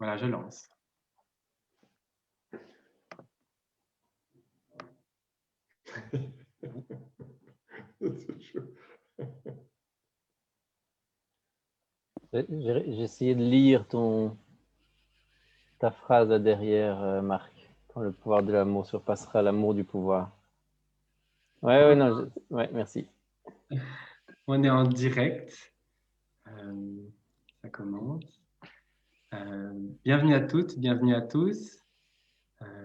Voilà, je lance. J'ai essayé de lire ta phrase là derrière, Marc. Quand le pouvoir de l'amour surpassera l'amour du pouvoir. Ouais, non, ouais, merci. On est en direct. Ça commence. Bienvenue à toutes, bienvenue à tous.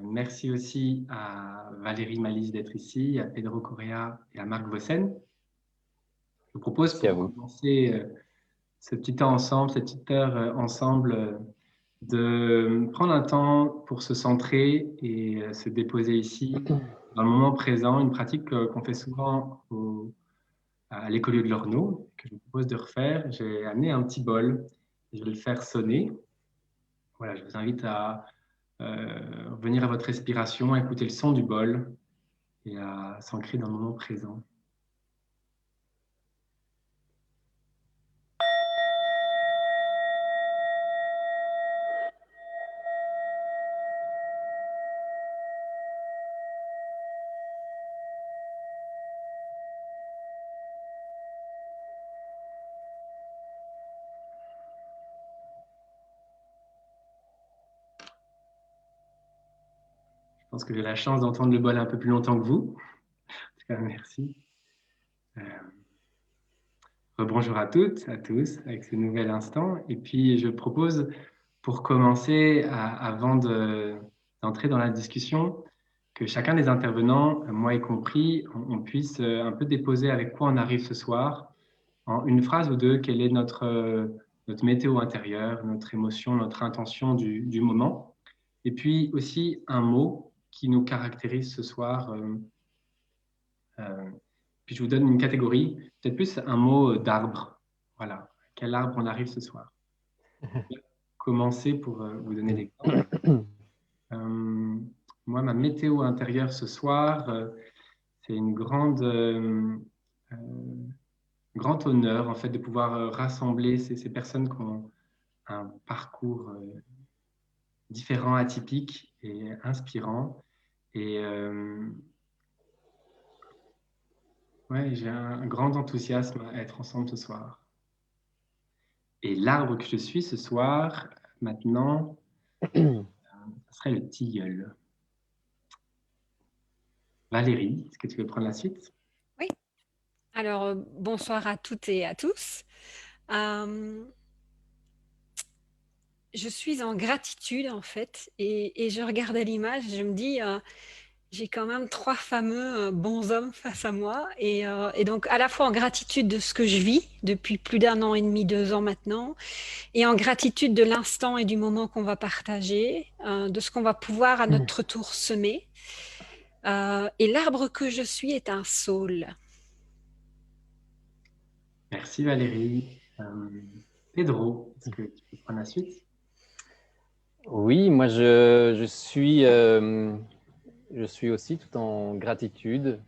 Merci aussi à Valérie Malice d'être ici, à Pedro Correa et à Marc Vossen. Je vous propose Merci à pour vous. commencer ce petit temps ensemble, cette petite heure ensemble, de prendre un temps pour se centrer et se déposer ici, dans le moment présent, une pratique qu'on fait souvent à l'écolieu de l'Orno, que je vous propose de refaire. J'ai amené un petit bol, je vais le faire sonner. Voilà, je vous invite à revenir à votre respiration, à écouter le son du bol et à s'ancrer dans le moment présent. Je pense que j'ai la chance d'entendre le bol un peu plus longtemps que vous. En tout cas, merci. Bonjour à toutes, à tous, avec ce nouvel instant. Et puis, je propose, pour commencer, avant d'entrer dans la discussion, que chacun des intervenants, moi y compris, on puisse un peu déposer avec quoi on arrive ce soir, en une phrase ou deux, quelle est notre météo intérieure, notre émotion, notre intention du moment. Et puis aussi un mot qui nous caractérise ce soir. Euh, Puis je vous donne une catégorie, peut-être plus un mot d'arbre. Voilà, quel arbre on arrive ce soir. Commencer pour vous donner l'exemple. Euh, Moi, ma météo intérieure ce soir, c'est une euh, grand honneur en fait de pouvoir rassembler ces personnes qui ont un parcours différent, atypique et inspirant. Et ouais, j'ai un grand enthousiasme à être ensemble ce soir. Et l'arbre que je suis ce soir, maintenant, ce serait le tilleul. Valérie, est-ce que tu veux prendre la suite? Oui, alors bonsoir à toutes et à tous. Euh, je suis en gratitude en fait et je regarde à l'image, je me dis, j'ai quand même trois fameux bonshommes face à moi et donc à la fois en gratitude de ce que je vis depuis plus d'un an et demi, 2 ans maintenant, et en gratitude de l'instant et du moment qu'on va partager, de ce qu'on va pouvoir à notre tour semer. Et l'arbre que je suis est un saule. Merci Valérie. Pedro, est-ce que tu peux prendre la suite? Oui, moi je suis aussi tout en gratitude.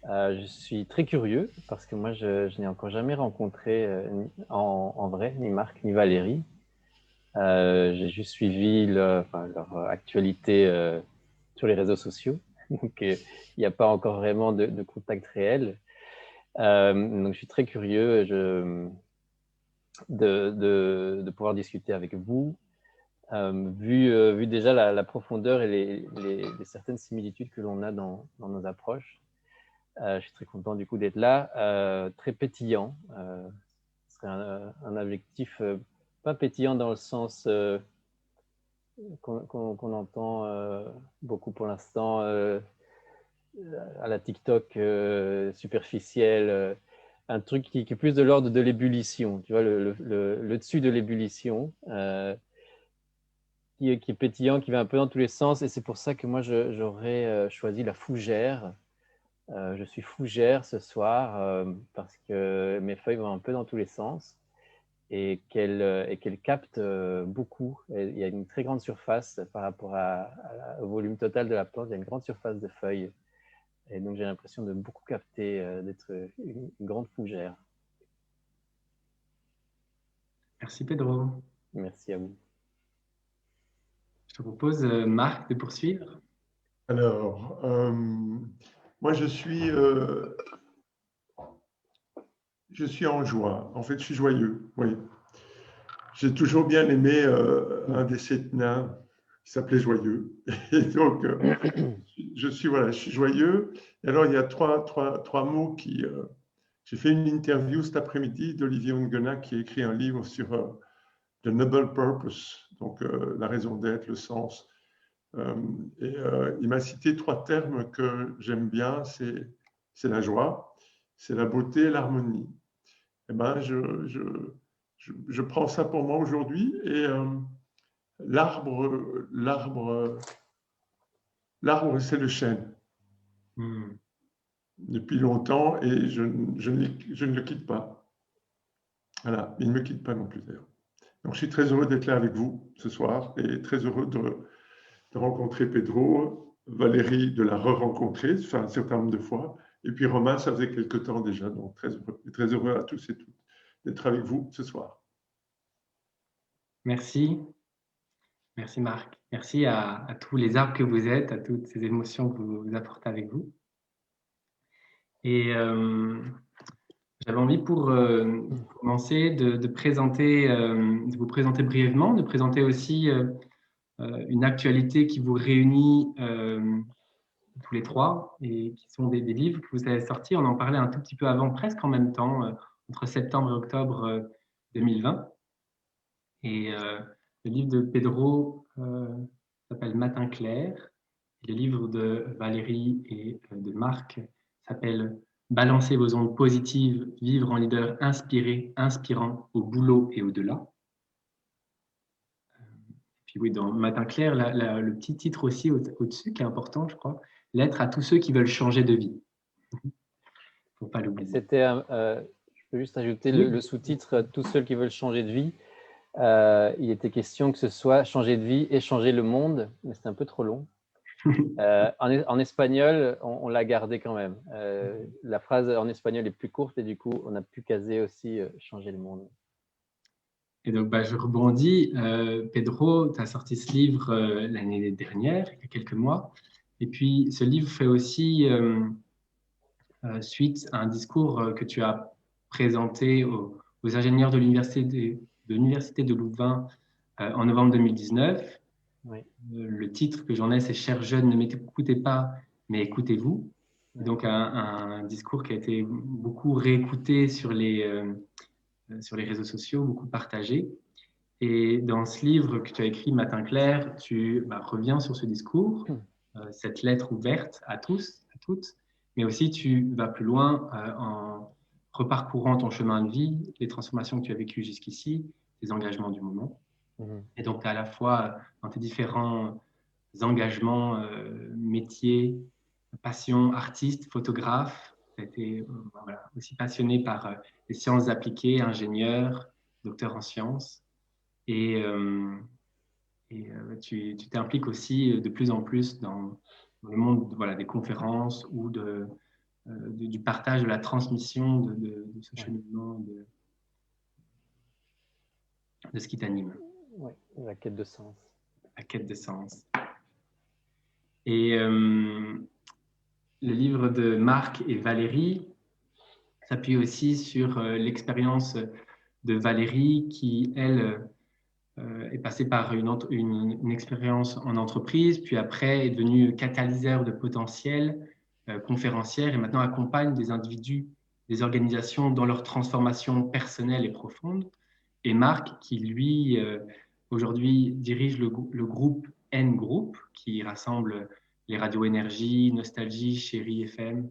Je suis très curieux parce que moi je n'ai encore jamais rencontré en vrai ni Marc ni Valérie. J'ai juste suivi leur actualité sur les réseaux sociaux. Donc il n'y a pas encore vraiment de contact réel. Donc je suis très curieux de pouvoir discuter avec vous. Vu déjà la profondeur et les certaines similitudes que l'on a dans nos approches, je suis très content du coup d'être là. Très pétillant, ce serait un objectif, pas pétillant dans le sens qu'on entend beaucoup pour l'instant à la TikTok superficielle, un truc qui est plus de l'ordre de l'ébullition, tu vois, le dessus de l'ébullition. Qui est pétillant, qui va un peu dans tous les sens. Et c'est pour ça que moi, j'aurais choisi la fougère. Je suis fougère ce soir parce que mes feuilles vont un peu dans tous les sens et qu'elles captent beaucoup. Et il y a une très grande surface par rapport au volume total de la plante. Il y a une grande surface de feuilles. Et donc, j'ai l'impression de beaucoup capter, d'être une grande fougère. Merci Pedro. Merci à vous. te propose, Marc, de poursuivre. Alors, moi, je suis en joie. En fait, je suis joyeux, oui. J'ai toujours bien aimé un des 7 nains qui s'appelait Joyeux. Et donc, je suis joyeux. Et alors, il y a trois mots qui... j'ai fait une interview cet après-midi d'Olivier Onguenac qui a écrit un livre sur The Noble Purpose, donc la raison d'être, le sens. Il m'a cité 3 termes que j'aime bien, c'est la joie, c'est la beauté et l'harmonie. Eh ben, je prends ça pour moi aujourd'hui et l'arbre, c'est le chêne. Depuis longtemps et je ne le quitte pas. Voilà, il ne me quitte pas non plus d'ailleurs. Donc je suis très heureux d'être là avec vous ce soir et très heureux de rencontrer Pedro, Valérie de la re-rencontrer, enfin un certain nombre de fois, et puis Romain, ça faisait quelque temps déjà, donc très heureux à tous et toutes d'être avec vous ce soir. Merci. Merci Marc. Merci à tous les arbres que vous êtes, à toutes ces émotions que vous apportez avec vous. Et j'avais envie pour commencer de vous présenter brièvement, de présenter aussi une actualité qui vous réunit tous les 3 et qui sont des livres que vous avez sortis. On en parlait un tout petit peu avant, presque en même temps, entre septembre et octobre 2020. Et le livre de Pedro s'appelle Matin clair. Le livre de Valérie et de Marc s'appelle Balancer vos ondes positives, vivre en leader inspiré, inspirant au boulot et au-delà. Puis oui, dans Matin clair, le petit titre aussi au-dessus qui est important, je crois, lettre à tous ceux qui veulent changer de vie. Faut pas l'oublier. C'était, je peux juste ajouter le sous-titre tous ceux qui veulent changer de vie. Il était question que ce soit changer de vie et changer le monde, mais c'est un peu trop long. En espagnol, on l'a gardé quand même. La phrase en espagnol est plus courte et du coup, on a pu caser aussi changer le monde. Et donc, je rebondis. Pedro, tu as sorti ce livre l'année dernière, il y a quelques mois. Et puis, ce livre fait aussi suite à un discours que tu as présenté aux ingénieurs de l'Université de Louvain en novembre 2019. Oui. Le titre que j'en ai, c'est « Chers jeunes, ne m'écoutez pas, mais écoutez-vous ». Donc, un discours qui a été beaucoup réécouté sur les réseaux sociaux, beaucoup partagé. Et dans ce livre que tu as écrit, Matin clair, tu reviens sur ce discours, cette lettre ouverte à tous, à toutes, mais aussi tu vas plus loin en reparcourant ton chemin de vie, les transformations que tu as vécues jusqu'ici, les engagements du moment. Et donc, à la fois dans tes différents engagements, métiers, passions, artistes, photographes, tu as été aussi passionné par les sciences appliquées, ingénieur, docteur en sciences. Et tu t'impliques aussi de plus en plus dans le monde des conférences ou du partage, de la transmission de ce cheminement, de ce qui t'anime. Oui, la quête de sens. La quête de sens. Et le livre de Marc et Valérie s'appuie aussi sur l'expérience de Valérie qui, elle, est passée par une expérience en entreprise, puis après est devenue catalyseur de potentiel, conférencière, et maintenant accompagne des individus, des organisations dans leur transformation personnelle et profonde. Et Marc, qui lui, aujourd'hui, dirige le groupe N Group, qui rassemble les radios Énergie, Nostalgie, Chérie FM.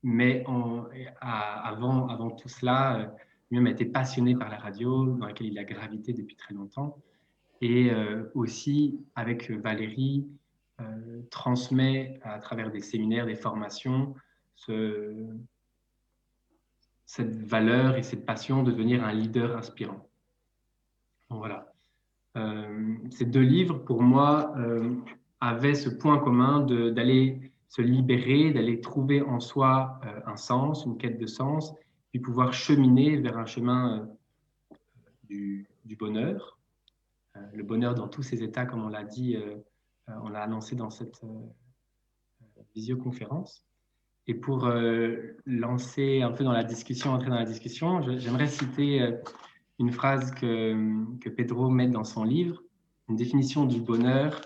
Mais avant tout cela, lui-même a été passionné par la radio, dans laquelle il a gravité depuis très longtemps. Et aussi, avec Valérie, transmet à travers des séminaires, des formations, cette valeur et cette passion de devenir un leader inspirant. Donc, voilà. Ces 2 livres, pour moi, avaient ce point commun d'aller se libérer, d'aller trouver en soi un sens, une quête de sens, puis pouvoir cheminer vers un chemin du bonheur. le bonheur dans tous ses états, comme on l'a dit, on l'a annoncé dans cette visioconférence. Et pour lancer un peu dans la discussion, entrer dans la discussion, j'aimerais citer une phrase que Pedro met dans son livre, une définition du bonheur.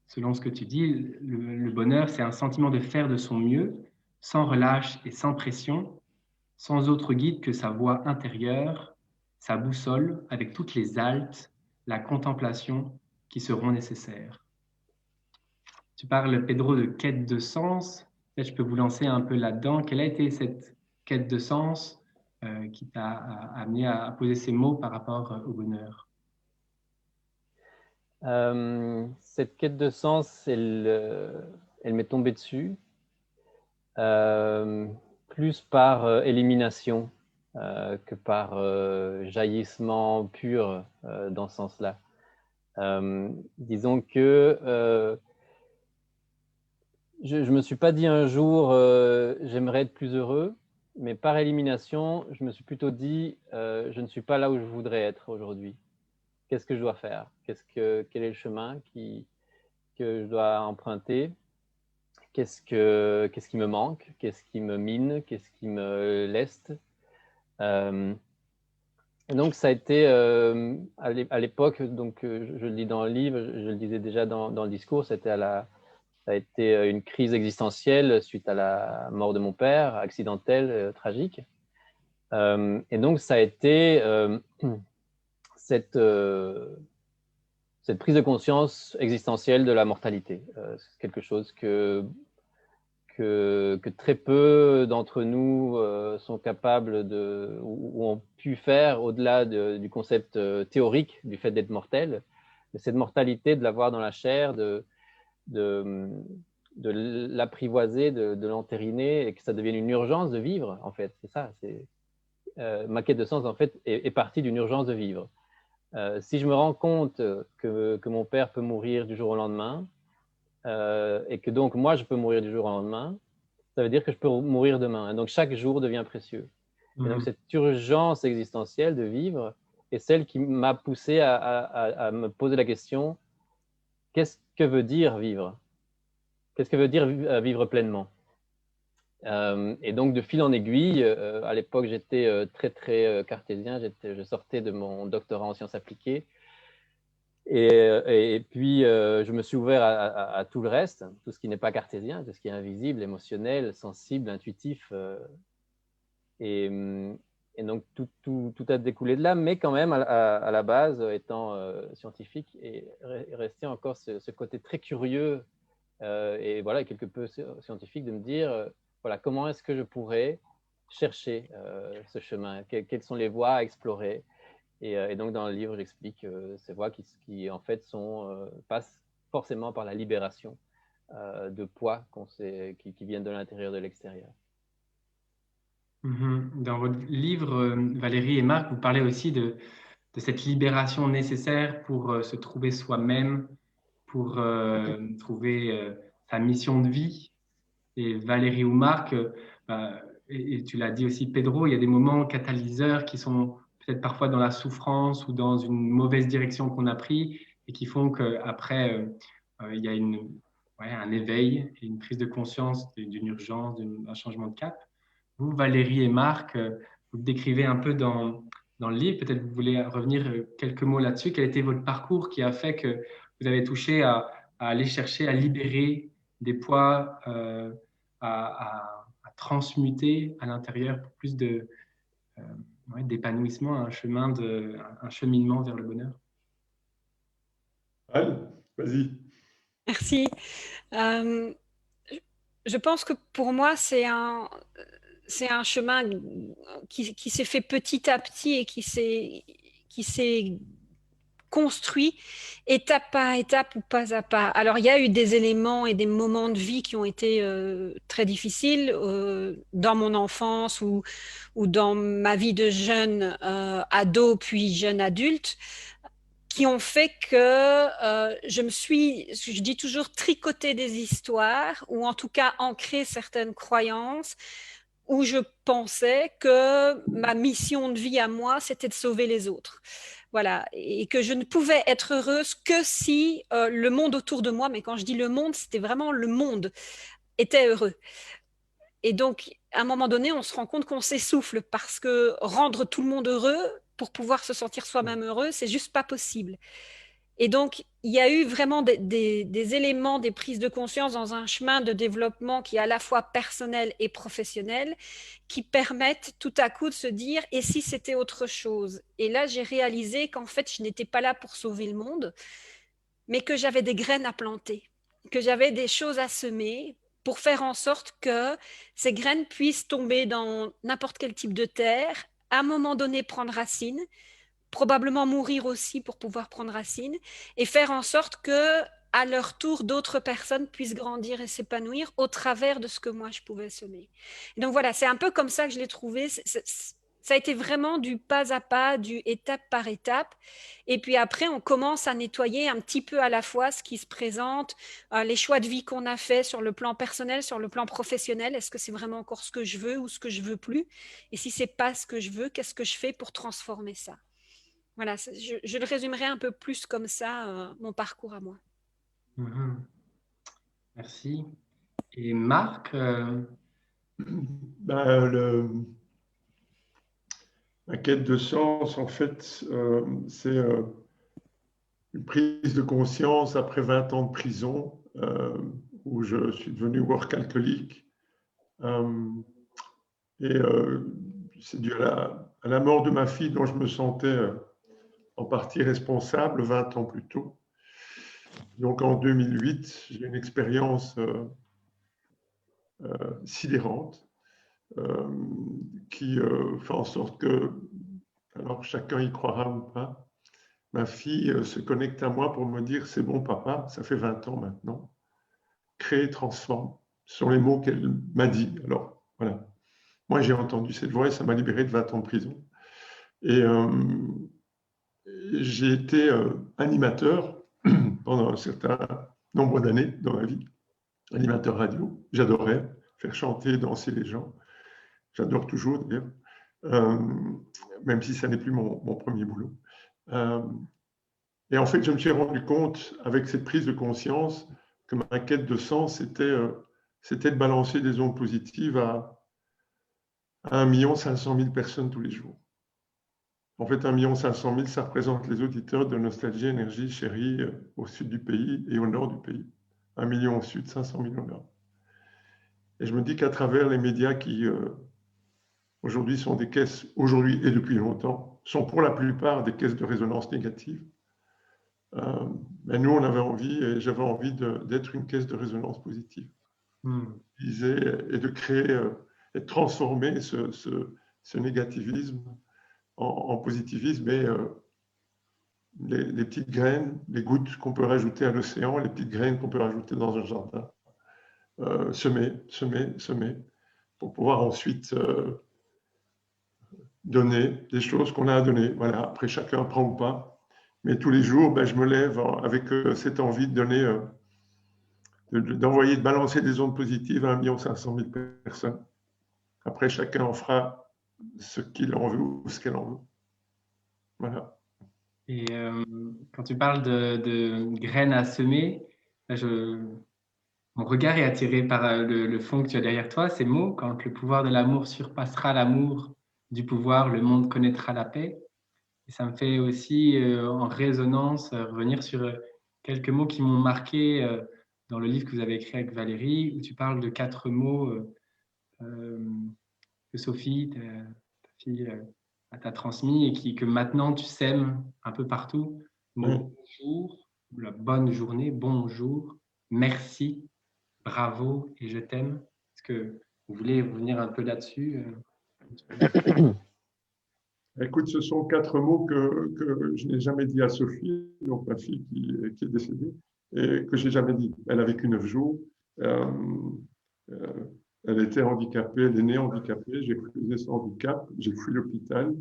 Selon ce que tu dis, le bonheur, c'est un sentiment de faire de son mieux, sans relâche et sans pression, sans autre guide que sa voix intérieure, sa boussole, avec toutes les haltes, la contemplation qui seront nécessaires. Tu parles, Pedro, de quête de sens. Peut-être je peux vous lancer un peu là-dedans. Quelle a été cette quête de sens qui t'a amené à poser ces mots par rapport au bonheur? Cette quête de sens, elle m'est tombée dessus, plus par élimination que par jaillissement pur dans ce sens-là. Disons que je ne me suis pas dit un jour j'aimerais être plus heureux, mais par élimination, je me suis plutôt dit je ne suis pas là où je voudrais être aujourd'hui. Qu'est-ce que je dois faire? Quel est le chemin que je dois emprunter? Qu'est-ce qui me manque? Qu'est-ce qui me mine? Qu'est-ce qui me leste? Et donc, ça a été à l'époque, donc je le dis dans le livre, je le disais déjà dans le discours, ça a été une crise existentielle suite à la mort de mon père, accidentelle, tragique. Et donc, ça a été cette prise de conscience existentielle de la mortalité. C'est quelque chose que très peu d'entre nous sont capables ou ont pu faire au-delà du concept théorique du fait d'être mortel. Mais cette mortalité, de l'avoir dans la chair, de l'apprivoiser, de l'entériner, et que ça devienne une urgence de vivre, en fait. C'est ça. Ma quête de sens, en fait, est partie d'une urgence de vivre. Si je me rends compte que mon père peut mourir du jour au lendemain, et que donc moi je peux mourir du jour au lendemain, ça veut dire que je peux mourir demain. Et donc chaque jour devient précieux. Et donc cette urgence existentielle de vivre est celle qui m'a poussé à me poser la question, qu'est-ce que veut dire vivre? Qu'est-ce que veut dire vivre pleinement? Et donc de fil en aiguille, à l'époque j'étais très cartésien, je sortais de mon doctorat en sciences appliquées, et puis je me suis ouvert à tout le reste, tout ce qui n'est pas cartésien, tout ce qui est invisible, émotionnel, sensible, intuitif, et donc tout a découlé de là, mais quand même à la base, étant scientifique, et resté encore ce côté très curieux et voilà, quelque peu scientifique, de me dire voilà, comment est-ce que je pourrais chercher ce chemin, quelles sont les voies à explorer. Et donc, dans le livre, j'explique ces voies qui en fait, passent forcément par la libération de poids qui viennent de l'intérieur et de l'extérieur. Dans votre livre, Valérie et Marc, vous parlez aussi de cette libération nécessaire pour se trouver soi-même, pour trouver sa mission de vie. Et Valérie ou Marc, et tu l'as dit aussi, Pedro, il y a des moments catalyseurs qui sont peut-être parfois dans la souffrance ou dans une mauvaise direction qu'on a pris et qui font qu'après, il y a un éveil et une prise de conscience d'une urgence, d'un changement de cap. Vous, Valérie et Marc, vous décrivez un peu dans le livre, peut-être vous voulez revenir quelques mots là-dessus. Quel était votre parcours qui a fait que vous avez touché à aller chercher à libérer des poids, à transmuter à l'intérieur pour plus d'épanouissement, un cheminement vers le bonheur? Anne, vas-y. Merci. Je pense que pour moi, c'est un chemin qui s'est fait petit à petit et qui s'est construit étape par étape ou pas à pas. Alors, il y a eu des éléments et des moments de vie qui ont été très difficiles dans mon enfance ou dans ma vie de jeune ado puis jeune adulte, qui ont fait que je dis toujours, tricoté des histoires, ou en tout cas ancré certaines croyances, où je pensais que ma mission de vie à moi, c'était de sauver les autres. voilà, et que je ne pouvais être heureuse que si le monde autour de moi, mais quand je dis le monde, c'était vraiment le monde, était heureux. Et donc, à un moment donné, on se rend compte qu'on s'essouffle parce que rendre tout le monde heureux pour pouvoir se sentir soi-même heureux, c'est juste pas possible. Et donc, il y a eu vraiment des éléments, des prises de conscience dans un chemin de développement qui est à la fois personnel et professionnel, qui permettent tout à coup de se dire, et si c'était autre chose? Et là, j'ai réalisé qu'en fait, je n'étais pas là pour sauver le monde, mais que j'avais des graines à planter, que j'avais des choses à semer pour faire en sorte que ces graines puissent tomber dans n'importe quel type de terre, à un moment donné prendre racine, probablement mourir aussi pour pouvoir prendre racine, et faire en sorte que, à leur tour, d'autres personnes puissent grandir et s'épanouir au travers de ce que moi je pouvais semer. Et donc voilà, c'est un peu comme ça que je l'ai trouvé. Ça a été vraiment du pas à pas, du étape par étape. Et puis après, on commence à nettoyer un petit peu à la fois ce qui se présente, les choix de vie qu'on a fait sur le plan personnel, sur le plan professionnel. Est-ce que c'est vraiment encore ce que je veux ou ce que je veux plus? Et si c'est pas ce que je veux, qu'est-ce que je fais pour transformer ça? Voilà, je le résumerai un peu plus comme ça, mon parcours à moi. Merci. Et Marc, la quête de sens, en fait, c'est une prise de conscience après 20 ans de prison, où je suis devenu work alcoolique. C'est dû à la mort de ma fille dont je me sentais en partie responsable 20 ans plus tôt. Donc en 2008, j'ai une expérience sidérante qui fait en sorte que, alors chacun y croira ou pas, ma fille se connecte à moi pour me dire « c'est bon papa, ça fait 20 ans maintenant, crée, transforme ». Ce sont les mots qu'elle m'a dit. Alors voilà, moi j'ai entendu cette voix et ça m'a libéré de 20 ans de prison. Et j'ai été animateur pendant un certain nombre d'années dans ma vie, animateur radio. J'adorais faire chanter, danser les gens. J'adore toujours d'ailleurs, même si ça n'est plus mon premier boulot. Et en fait, je me suis rendu compte avec cette prise de conscience que ma quête de sens, c'était de balancer des ondes positives à 1 500 000 personnes tous les jours. En fait, 1 500 000, ça représente les auditeurs de Nostalgie, Énergie, Chérie au sud du pays et au nord du pays. 1 million au sud, 500 000 au nord. Et je me dis qu'à travers les médias qui, aujourd'hui, sont des caisses, aujourd'hui et depuis longtemps, sont pour la plupart des caisses de résonance négative, nous, on avait envie, et j'avais envie d'être une caisse de résonance positive. Et de créer et de transformer ce négativisme en positivisme et les petites graines, les gouttes qu'on peut rajouter à l'océan, les petites graines qu'on peut rajouter dans un jardin, semer, pour pouvoir ensuite donner des choses qu'on a à donner. Voilà, après chacun prend ou pas. Mais tous les jours, je me lève avec cette envie de donner, d'envoyer, de balancer des ondes positives à 1 500 000 personnes. Après, chacun en fera ce qu'il en veut ou ce qu'elle en veut. Voilà. Et quand tu parles de graines à semer, mon regard est attiré par le fond que tu as derrière toi, ces mots, quand le pouvoir de l'amour surpassera l'amour du pouvoir, le monde connaîtra la paix. Et ça me fait aussi, en résonance, revenir sur quelques mots qui m'ont marqué dans le livre que vous avez écrit avec Valérie, où tu parles de 4 mots que Sophie, ta fille, t'a transmis et que maintenant tu sèmes un peu partout. Bonjour, la bonne journée, bonjour, merci, bravo et je t'aime. Est-ce que vous voulez revenir un peu là-dessus? Écoute, ce sont 4 mots que je n'ai jamais dit à Sophie, donc ma fille qui est décédée, et que je n'ai jamais dit. Elle a vécu 9 jours. Elle était handicapée, elle est née handicapée. J'ai refusé son handicap, j'ai fui l'hôpital.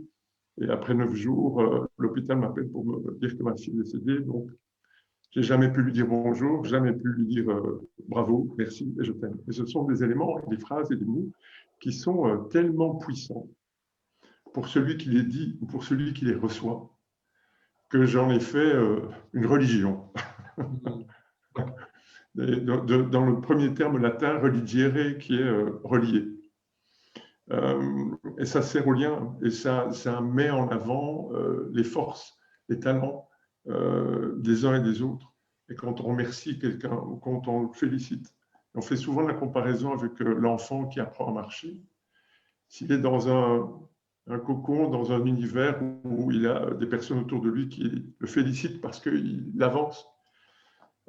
Et après 9 jours, l'hôpital m'appelle pour me dire que ma fille est décédée. Donc, j'ai jamais pu lui dire bonjour, jamais pu lui dire bravo, merci et je t'aime. Et ce sont des éléments, des phrases et des mots qui sont tellement puissants pour celui qui les dit ou pour celui qui les reçoit, que j'en ai fait une religion. Dans le premier terme latin, religere, qui est relier. Et ça sert au lien, et ça met en avant les forces, les talents des uns et des autres. Et quand on remercie quelqu'un ou quand on le félicite, on fait souvent la comparaison avec l'enfant qui apprend à marcher. S'il est dans un cocon, dans un univers où il a des personnes autour de lui qui le félicitent parce qu'il avance,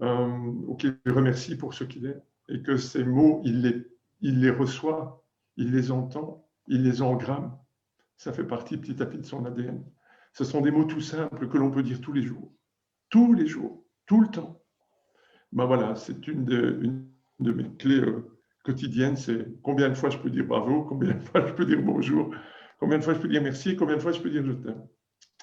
ou qui le remercie pour ce qu'il est, et que ces mots, il les reçoit, il les entend, il les engramme. Ça fait partie petit à petit de son ADN. Ce sont des mots tout simples que l'on peut dire tous les jours, tout le temps. Ben voilà, c'est une de mes clés quotidiennes, c'est combien de fois je peux dire bravo, combien de fois je peux dire bonjour, combien de fois je peux dire merci, combien de fois je peux dire je t'aime.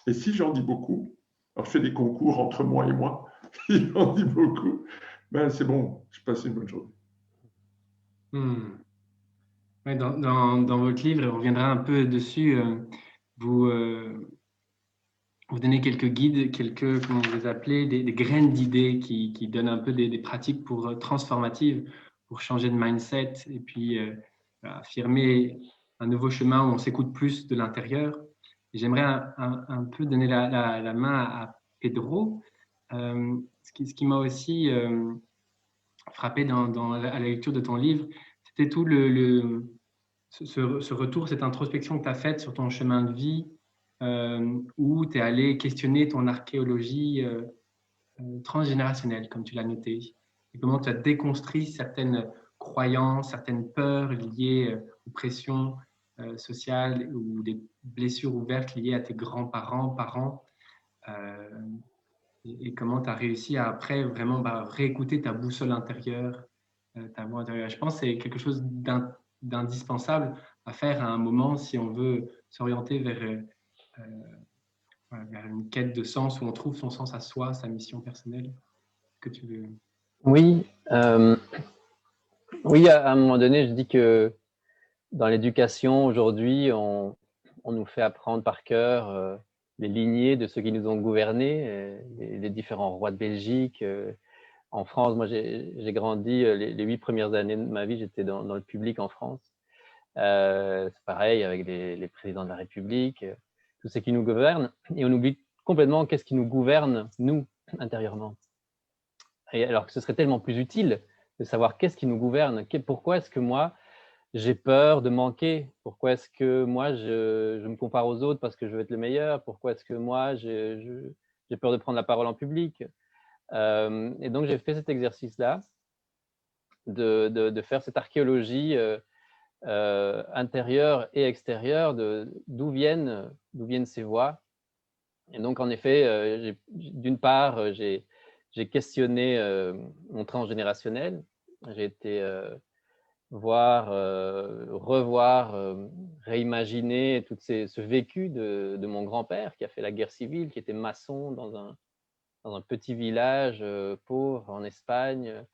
Et si j'en dis beaucoup, alors je fais des concours entre moi et moi, si j'en dis beaucoup, ben c'est bon, je passe une bonne journée. Ouais, dans votre livre, et on reviendra un peu dessus, vous donnez quelques guides, comment vous les appelez, des graines d'idées qui donnent un peu des pratiques transformatives pour changer de mindset et puis affirmer un nouveau chemin où on s'écoute plus de l'intérieur. J'aimerais un peu donner la main à Pedro. Ce qui m'a aussi frappé à la lecture de ton livre, c'était tout ce retour, cette introspection que tu as faite sur ton chemin de vie, où tu es allé questionner ton archéologie transgénérationnelle, comme tu l'as noté, et comment tu as déconstruit certaines croyances, certaines peurs liées aux pressions sociales ou des blessures ouvertes liées à tes grands-parents, parents, et comment tu as réussi à après vraiment réécouter ta boussole intérieure, ta voix intérieure. Je pense que c'est quelque chose d'indispensable à faire à un moment si on veut s'orienter vers une quête de sens où on trouve son sens à soi, sa mission personnelle. Que tu veux... Oui, oui, à un moment donné, je dis que dans l'éducation aujourd'hui, on nous fait apprendre par cœur les lignées de ceux qui nous ont gouvernés, les différents rois de Belgique. En France, moi, j'ai grandi les 8 premières années de ma vie, j'étais dans le public en France. C'est pareil avec les présidents de la République, tous ceux qui nous gouvernent, et on oublie complètement qu'est-ce qui nous gouverne, nous, intérieurement. Et alors que ce serait tellement plus utile de savoir qu'est-ce qui nous gouverne, pourquoi est-ce que moi, j'ai peur de manquer, pourquoi est-ce que moi, je me compare aux autres parce que je veux être le meilleur, pourquoi est-ce que moi, j'ai peur de prendre la parole en public. Et donc, j'ai fait cet exercice-là, de faire cette archéologie intérieure et extérieure, d'où viennent ces voix. Et donc, en effet, d'une part, j'ai questionné mon transgénérationnel. J'ai été revoir, réimaginer tout ce vécu de mon grand-père qui a fait la guerre civile, qui était maçon dans un petit village pauvre en Espagne,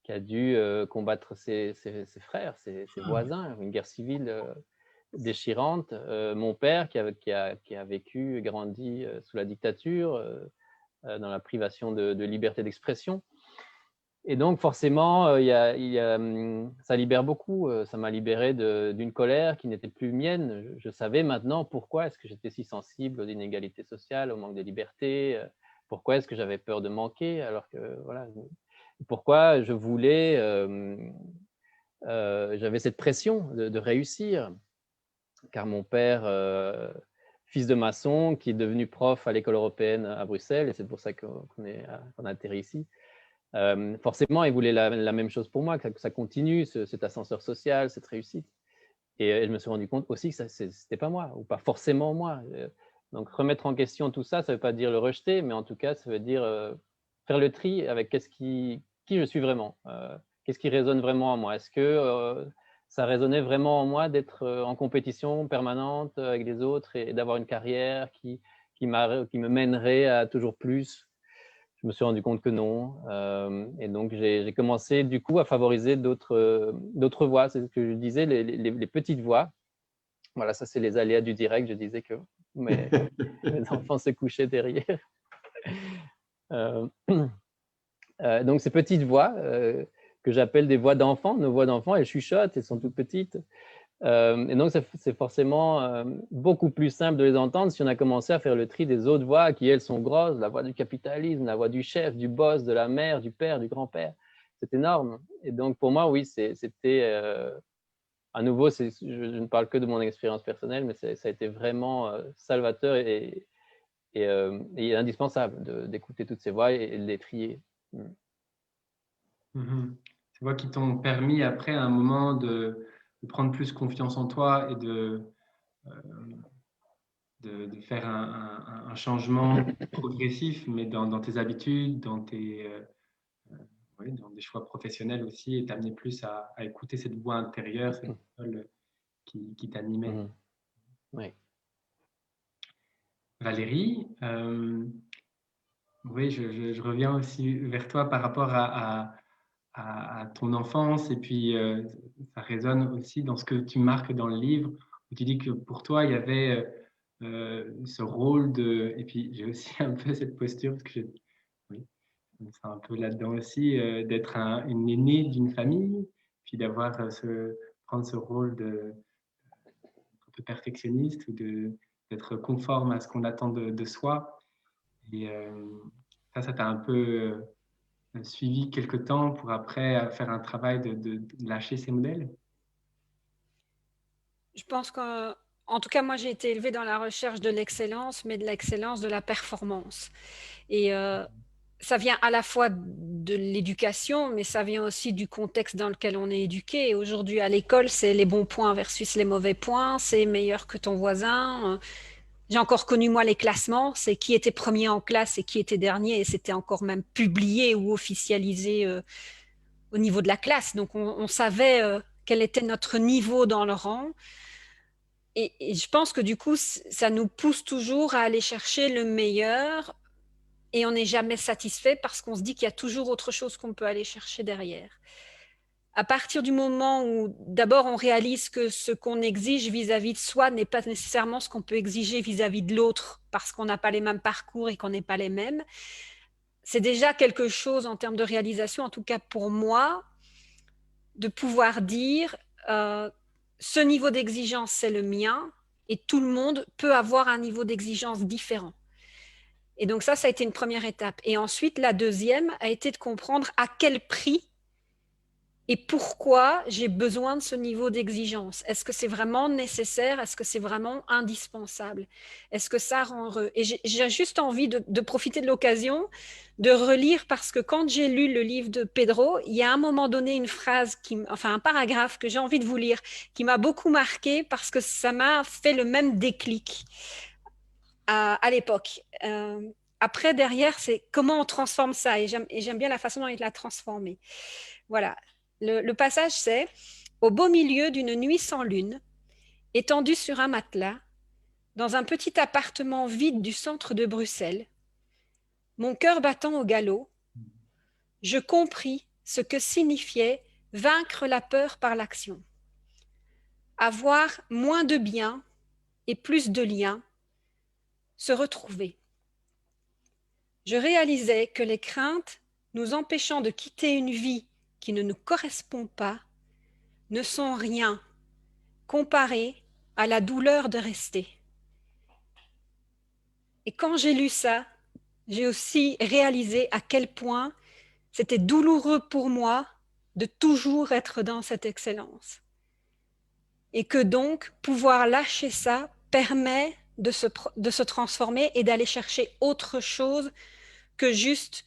qui a dû combattre ses frères, ses voisins, une guerre civile déchirante. Mon père qui a vécu, grandi sous la dictature, dans la privation de liberté d'expression. Et donc forcément, ça libère beaucoup. Ça m'a libéré d'une colère qui n'était plus mienne. Je savais maintenant pourquoi est-ce que j'étais si sensible aux inégalités sociales, au manque de liberté. Pourquoi est-ce que j'avais peur de manquer, alors que voilà. Pourquoi je voulais, j'avais cette pression de réussir, car mon père, fils de maçon, qui est devenu prof à l'école européenne à Bruxelles, et c'est pour ça qu'on a atterri ici, forcément, il voulait la même chose pour moi, que ça continue, cet ascenseur social, cette réussite. Et je me suis rendu compte aussi que ce n'était pas moi, ou pas forcément moi. Donc, remettre en question tout ça, ça ne veut pas dire le rejeter, mais en tout cas, ça veut dire faire le tri avec qui je suis vraiment. Qu'est-ce qui résonne vraiment en moi? Est-ce que ça résonnait vraiment en moi d'être en compétition permanente avec les autres et d'avoir une carrière qui me mènerait à toujours plus? Je me suis rendu compte que non. Et donc, j'ai commencé du coup à favoriser d'autres voix. C'est ce que je disais, les petites voix. Voilà, ça, c'est les aléas du direct. Je disais que mes enfants se couchaient derrière. Donc, ces petites voix que j'appelle des voix d'enfants, nos voix d'enfants, elles chuchotent, elles sont toutes petites. Et donc, c'est forcément beaucoup plus simple de les entendre si on a commencé à faire le tri des autres voix qui, elles, sont grosses, la voix du capitalisme, la voix du chef, du boss, de la mère, du père, du grand-père. C'est énorme. Et donc, pour moi, oui, c'était... à nouveau, je ne parle que de mon expérience personnelle, mais ça a été vraiment salvateur et indispensable d'écouter toutes ces voix et de les trier. Ces voix qui t'ont permis, après, à un moment, de prendre plus confiance en toi et de faire un changement progressif, mais dans tes habitudes, dans des choix professionnels aussi, et t'amener plus à écouter cette voix intérieure, cette voix qui t'animait. Oui. Valérie, oui, je reviens aussi vers toi par rapport à ton enfance, et puis ça résonne aussi dans ce que tu marques dans le livre, où tu dis que pour toi, il y avait ce rôle de... Et puis j'ai aussi un peu cette posture, parce que oui, c'est un peu là-dedans aussi, d'être une aînée d'une famille, puis d'avoir prendre ce rôle de perfectionniste ou d'être conforme à ce qu'on attend de soi. Et ça t'a un peu suivi quelque temps pour après faire un travail de lâcher ces modèles? Je pense qu'en tout cas, moi, j'ai été élevée dans la recherche de l'excellence, mais de l'excellence de la performance. Et ça vient à la fois de l'éducation, mais ça vient aussi du contexte dans lequel on est éduqué. Aujourd'hui, à l'école, c'est les bons points versus les mauvais points, c'est meilleur que ton voisin. J'ai encore connu, moi, les classements, c'est qui était premier en classe et qui était dernier, et c'était encore même publié ou officialisé au niveau de la classe. Donc, on savait quel était notre niveau dans le rang. Et je pense que du coup, ça nous pousse toujours à aller chercher le meilleur, et on n'est jamais satisfait parce qu'on se dit qu'il y a toujours autre chose qu'on peut aller chercher derrière. À partir du moment où d'abord on réalise que ce qu'on exige vis-à-vis de soi n'est pas nécessairement ce qu'on peut exiger vis-à-vis de l'autre parce qu'on n'a pas les mêmes parcours et qu'on n'est pas les mêmes, c'est déjà quelque chose en termes de réalisation, en tout cas pour moi, de pouvoir dire ce niveau d'exigence c'est le mien, et tout le monde peut avoir un niveau d'exigence différent. Et donc ça a été une première étape. Et ensuite, la deuxième a été de comprendre à quel prix et pourquoi j'ai besoin de ce niveau d'exigence. Est-ce que c'est vraiment nécessaire? Est-ce que c'est vraiment indispensable? Est-ce que ça rend heureux? Et j'ai juste envie de profiter de l'occasion de relire, parce que quand j'ai lu le livre de Pedro, il y a à un moment donné une phrase, enfin un paragraphe que j'ai envie de vous lire, qui m'a beaucoup marqué parce que ça m'a fait le même déclic à l'époque. Après, derrière, c'est comment on transforme ça. Et j'aime bien la façon dont il l'a transformé. Voilà. Le passage, c'est « Au beau milieu d'une nuit sans lune, étendu sur un matelas, dans un petit appartement vide du centre de Bruxelles, mon cœur battant au galop, je compris ce que signifiait vaincre la peur par l'action. Avoir moins de biens et plus de liens, se retrouver. Je réalisais que les craintes nous empêchant de quitter une vie qui ne nous correspond pas ne sont rien comparées à la douleur de rester. Et quand j'ai lu ça, j'ai aussi réalisé à quel point c'était douloureux pour moi de toujours être dans cette excellence. Et que donc, pouvoir lâcher ça permet de se transformer et d'aller chercher autre chose que juste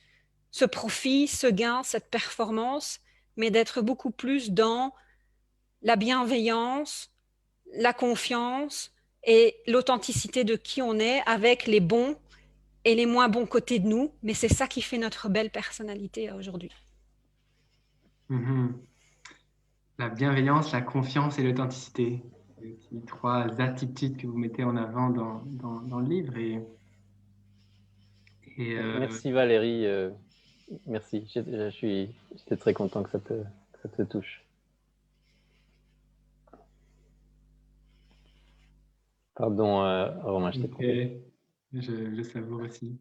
ce profit, ce gain, cette performance, mais d'être beaucoup plus dans la bienveillance, la confiance et l'authenticité de qui on est, avec les bons et les moins bons côtés de nous. Mais c'est ça qui fait notre belle personnalité aujourd'hui. La bienveillance, la confiance et l'authenticité. Les trois attitudes que vous mettez en avant dans le livre. Merci Valérie. Merci. J'étais très content que ça te touche. Pardon, Romain, je t'ai coupé. Je savoure aussi.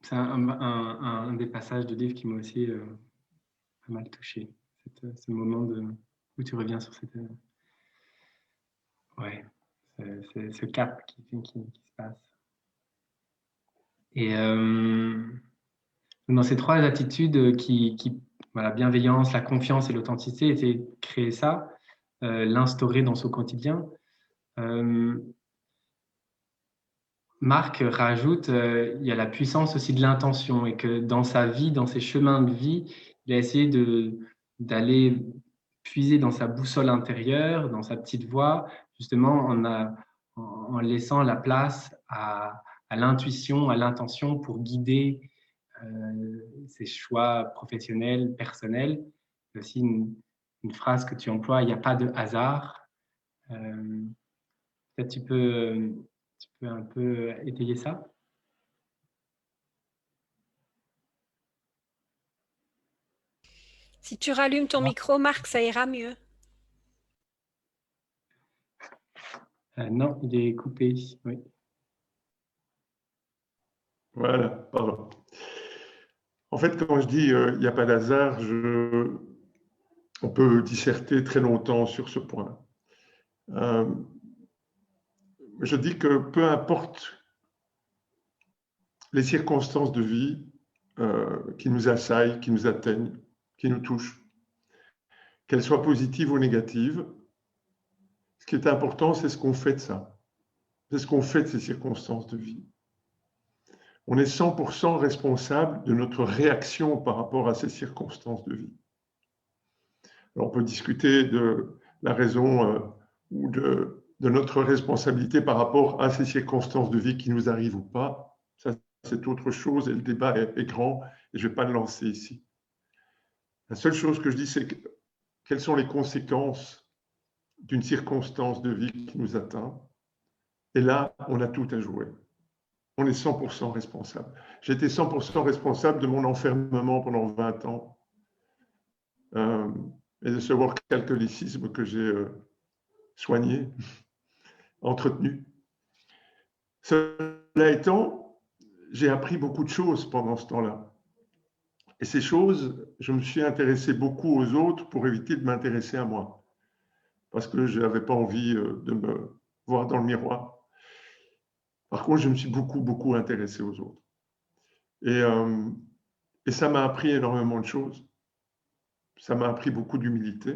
c'est un des passages de livre qui m'a aussi pas mal touché. Ce moment où tu reviens sur ce cap qui se passe. Et dans ces trois attitudes voilà, bienveillance, la confiance et l'authenticité, essayer de créer ça, l'instaurer dans son quotidien. Marc rajoute, il y a la puissance aussi de l'intention et que dans sa vie, dans ses chemins de vie, il a essayé d'aller puiser dans sa boussole intérieure, dans sa petite voix, justement en laissant la place à l'intuition, à l'intention pour guider ses choix professionnels, personnels. Il y a aussi une phrase que tu emploies, il n'y a pas de hasard. Peut-être tu peux un peu étayer ça? Si tu rallumes ton micro, Marc, ça ira mieux. Non, il est coupé. Oui. Voilà, pardon. En fait, quand je dis il n'y a pas d'hasard, on peut disserter très longtemps sur ce point. Je dis que peu importe les circonstances de vie qui nous assaillent, qui nous atteignent, qui nous touchent, qu'elles soient positives ou négatives, ce qui est important, c'est ce qu'on fait de ça. C'est ce qu'on fait de ces circonstances de vie. On est 100% responsable de notre réaction par rapport à ces circonstances de vie. Alors, on peut discuter de la raison ou de notre responsabilité par rapport à ces circonstances de vie qui nous arrivent ou pas. Ça, c'est autre chose et le débat est grand et je ne vais pas le lancer ici. La seule chose que je dis, c'est quelles sont les conséquences d'une circonstance de vie qui nous atteint. Et là, on a tout à jouer. On est 100% responsable. J'ai été 100% responsable de mon enfermement pendant 20 ans et de ce work-alcoolicisme que j'ai soigné, entretenu. Cela étant, j'ai appris beaucoup de choses pendant ce temps-là. Et ces choses, je me suis intéressé beaucoup aux autres pour éviter de m'intéresser à moi. Parce que je n'avais pas envie de me voir dans le miroir. Par contre, je me suis beaucoup intéressé aux autres. Et ça m'a appris énormément de choses. Ça m'a appris beaucoup d'humilité.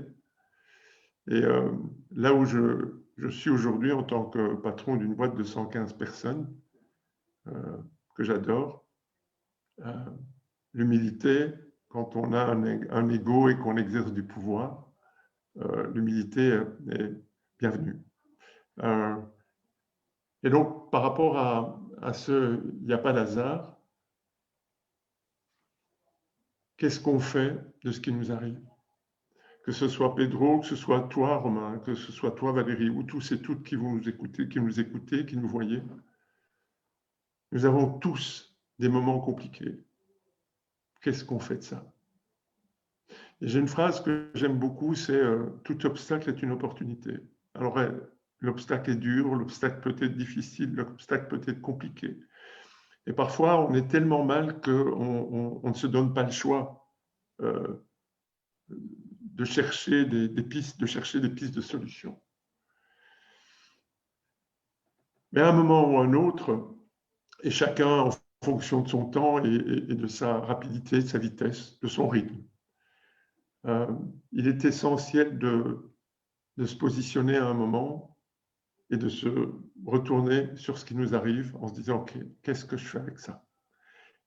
Et là où je suis aujourd'hui en tant que patron d'une boîte de 115 personnes, que j'adore, l'humilité, quand on a un ego et qu'on exerce du pouvoir, l'humilité est bienvenue. Et donc, par rapport à ce « il n'y a pas d'hasard », qu'est-ce qu'on fait de ce qui nous arrive? Que ce soit Pedro, que ce soit toi, Romain, que ce soit toi, Valérie, ou tous et toutes qui nous écoutez, qui nous voyez. Nous avons tous des moments compliqués. Qu'est-ce qu'on fait de ça? Et j'ai une phrase que j'aime beaucoup, c'est « tout obstacle est une opportunité ». Alors, l'obstacle est dur, l'obstacle peut être difficile, l'obstacle peut être compliqué. Et parfois, on est tellement mal qu'on ne se donne pas le choix de chercher des pistes, de solutions. Mais à un moment ou à un autre, et chacun en fonction de son temps et de sa rapidité, de sa vitesse, de son rythme, il est essentiel de se positionner à un moment et de se retourner sur ce qui nous arrive en se disant « Ok, qu'est-ce que je fais avec ça?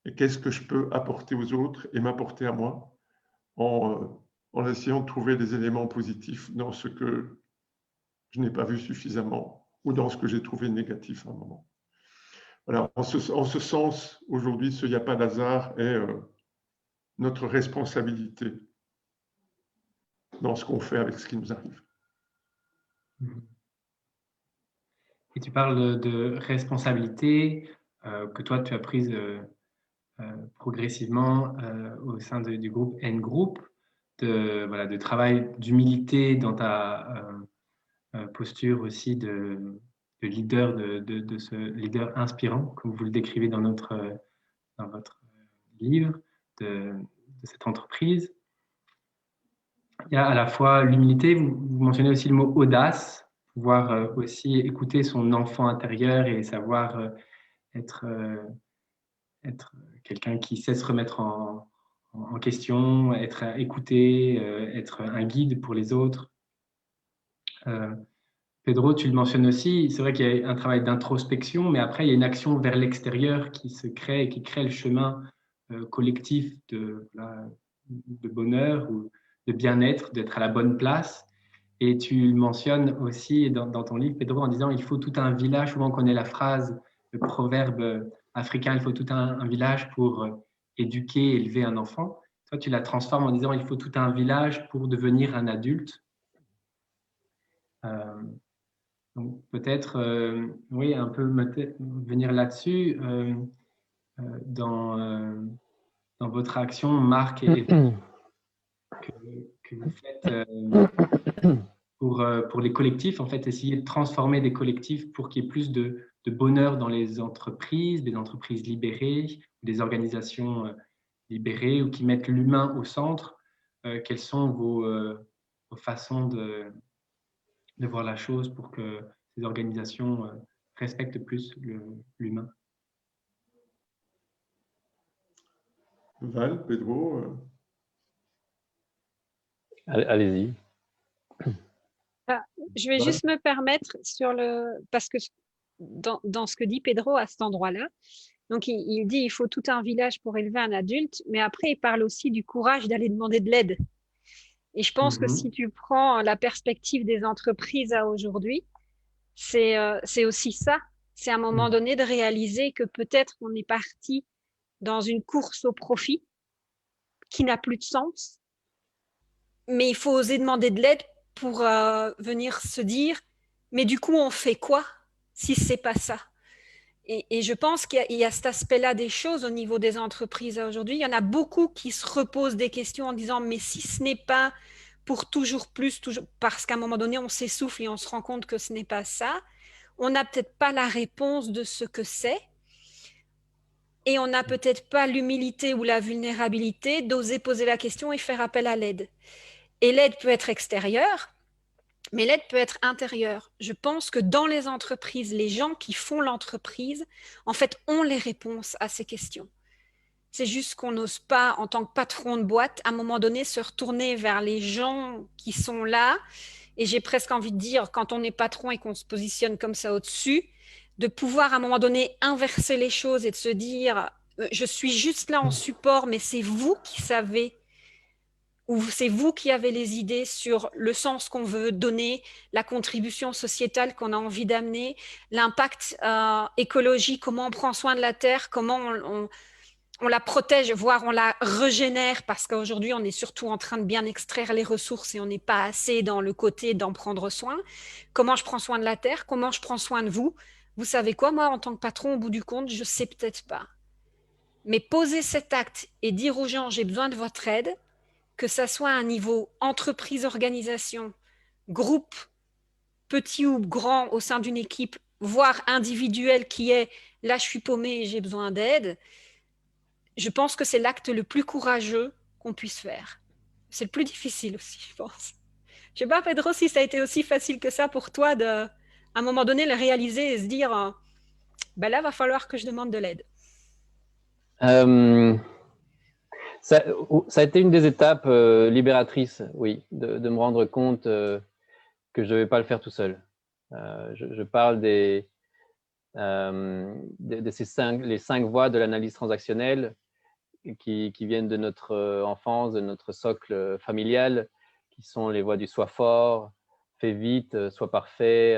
Et qu'est-ce que je peux apporter aux autres et m'apporter à moi en essayant de trouver des éléments positifs dans ce que je n'ai pas vu suffisamment ou dans ce que j'ai trouvé négatif à un moment. » Voilà, en ce sens, aujourd'hui, ce « il n'y a pas d'hasard » est notre responsabilité dans ce qu'on fait avec ce qui nous arrive. Et tu parles de responsabilité que toi, tu as prise progressivement au sein du groupe N-Group, de travail d'humilité dans ta posture aussi de leader, de ce leader inspirant, comme vous le décrivez dans notre dans votre livre de cette entreprise. Il y a à la fois l'humilité, vous mentionnez aussi le mot audace, pouvoir aussi écouter son enfant intérieur et savoir être quelqu'un qui sait se remettre en question, être écouté, être un guide pour les autres. Pedro, tu le mentionnes aussi, c'est vrai qu'il y a un travail d'introspection, mais après, il y a une action vers l'extérieur qui se crée et qui crée le chemin collectif de bonheur ou de bien-être, d'être à la bonne place. Et tu le mentionnes aussi dans ton livre, Pedro, en disant il faut tout un village. Souvent, on connaît la phrase, le proverbe africain, il faut tout un village pour éduquer, élever un enfant. Toi, tu la transformes en disant il faut tout un village pour devenir un adulte. Donc peut-être, oui, un peu venir là-dessus. Dans votre action, Marc, que vous faites pour les collectifs, en fait, essayer de transformer des collectifs pour qu'il y ait plus de bonheur dans les entreprises, des entreprises libérées, des organisations libérées ou qui mettent l'humain au centre. Quelles sont vos façons de voir la chose pour que ces organisations respectent plus l'humain? Val, Pedro Allez-y. Je vais juste me permettre parce que dans ce que dit Pedro à cet endroit-là, donc il dit il faut tout un village pour élever un adulte, mais après il parle aussi du courage d'aller demander de l'aide. Et je pense que si tu prends la perspective des entreprises à aujourd'hui, c'est aussi ça. C'est à un moment donné de réaliser que peut-être on est parti dans une course au profit qui n'a plus de sens, mais il faut oser demander de l'aide pour venir se dire, mais du coup, on fait quoi si c'est pas ça? Et je pense qu'il y a cet aspect-là des choses au niveau des entreprises aujourd'hui. Il y en a beaucoup qui se reposent des questions en disant, mais si ce n'est pas pour toujours plus, parce qu'à un moment donné, on s'essouffle et on se rend compte que ce n'est pas ça, on n'a peut-être pas la réponse de ce que c'est. Et on n'a peut-être pas l'humilité ou la vulnérabilité d'oser poser la question et faire appel à l'aide. Et l'aide peut être extérieure, mais l'aide peut être intérieure. Je pense que dans les entreprises, les gens qui font l'entreprise, en fait, ont les réponses à ces questions. C'est juste qu'on n'ose pas, en tant que patron de boîte, à un moment donné, se retourner vers les gens qui sont là. Et j'ai presque envie de dire, quand on est patron et qu'on se positionne comme ça au-dessus, de pouvoir à un moment donné inverser les choses et de se dire, je suis juste là en support, mais c'est vous qui savez ou c'est vous qui avez les idées sur le sens qu'on veut donner, la contribution sociétale qu'on a envie d'amener, l'impact écologique, comment on prend soin de la terre, comment on la protège, voire on la régénère, parce qu'aujourd'hui, on est surtout en train de bien extraire les ressources et on n'est pas assez dans le côté d'en prendre soin. Comment je prends soin de la terre, comment je prends soin de vous. Vous savez quoi, moi, en tant que patron, au bout du compte, je ne sais peut-être pas. Mais poser cet acte et dire aux gens, j'ai besoin de votre aide, que ça soit à un niveau entreprise, organisation, groupe, petit ou grand au sein d'une équipe, voire individuel qui est là je suis paumé et j'ai besoin d'aide, je pense que c'est l'acte le plus courageux qu'on puisse faire. C'est le plus difficile aussi, je pense. Je ne sais pas, Pedro, si ça a été aussi facile que ça pour toi de, à un moment donné, le réaliser et se dire, ben là, il va falloir que je demande de l'aide. Ça a été une des étapes libératrices, oui, de me rendre compte que je ne devais pas le faire tout seul. Je parle les 5 voies de l'analyse transactionnelle qui viennent de notre enfance, de notre socle familial, qui sont les voies du sois fort, fais vite, sois parfait,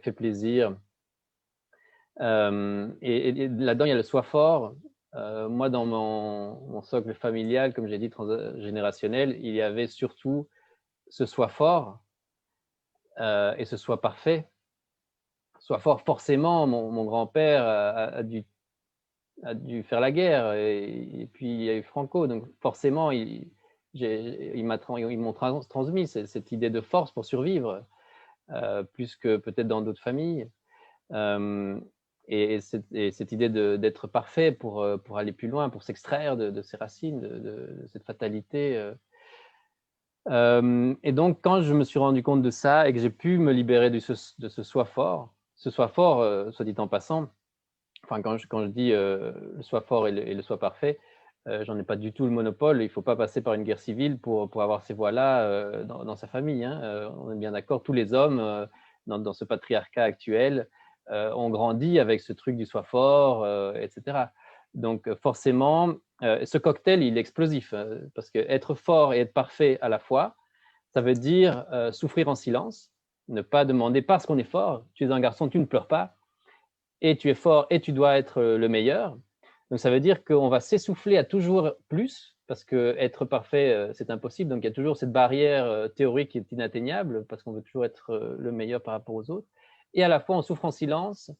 fais plaisir. Et là-dedans, il y a le sois fort. Moi, dans mon socle familial, comme j'ai dit, transgénérationnel, il y avait surtout ce sois fort et ce sois parfait. Sois fort, forcément, mon grand-père a dû faire la guerre et puis il y a eu Franco, donc forcément, ils m'ont transmis cette idée de force pour survivre, plus que peut-être dans d'autres familles. et cette idée d'être parfait pour aller plus loin, pour s'extraire de ces racines, de cette fatalité. Et donc, quand je me suis rendu compte de ça et que j'ai pu me libérer de ce soi fort, soit dit en passant, enfin, quand je dis le soi fort et le soi parfait, j'en ai pas du tout le monopole. Il ne faut pas passer par une guerre civile pour avoir ces voix-là dans sa famille. Hein. On est bien d'accord, tous les hommes dans ce patriarcat actuel ont grandi avec ce truc du soi fort, etc. Donc forcément, ce cocktail, il est explosif, parce qu'être fort et être parfait à la fois, ça veut dire souffrir en silence, ne pas demander parce qu'on est fort. Tu es un garçon, tu ne pleures pas, et tu es fort et tu dois être le meilleur. Donc ça veut dire qu'on va s'essouffler à toujours plus, parce qu'être parfait, c'est impossible. Donc il y a toujours cette barrière théorique qui est inatteignable, parce qu'on veut toujours être le meilleur par rapport aux autres. Et à la fois, on souffre en silence,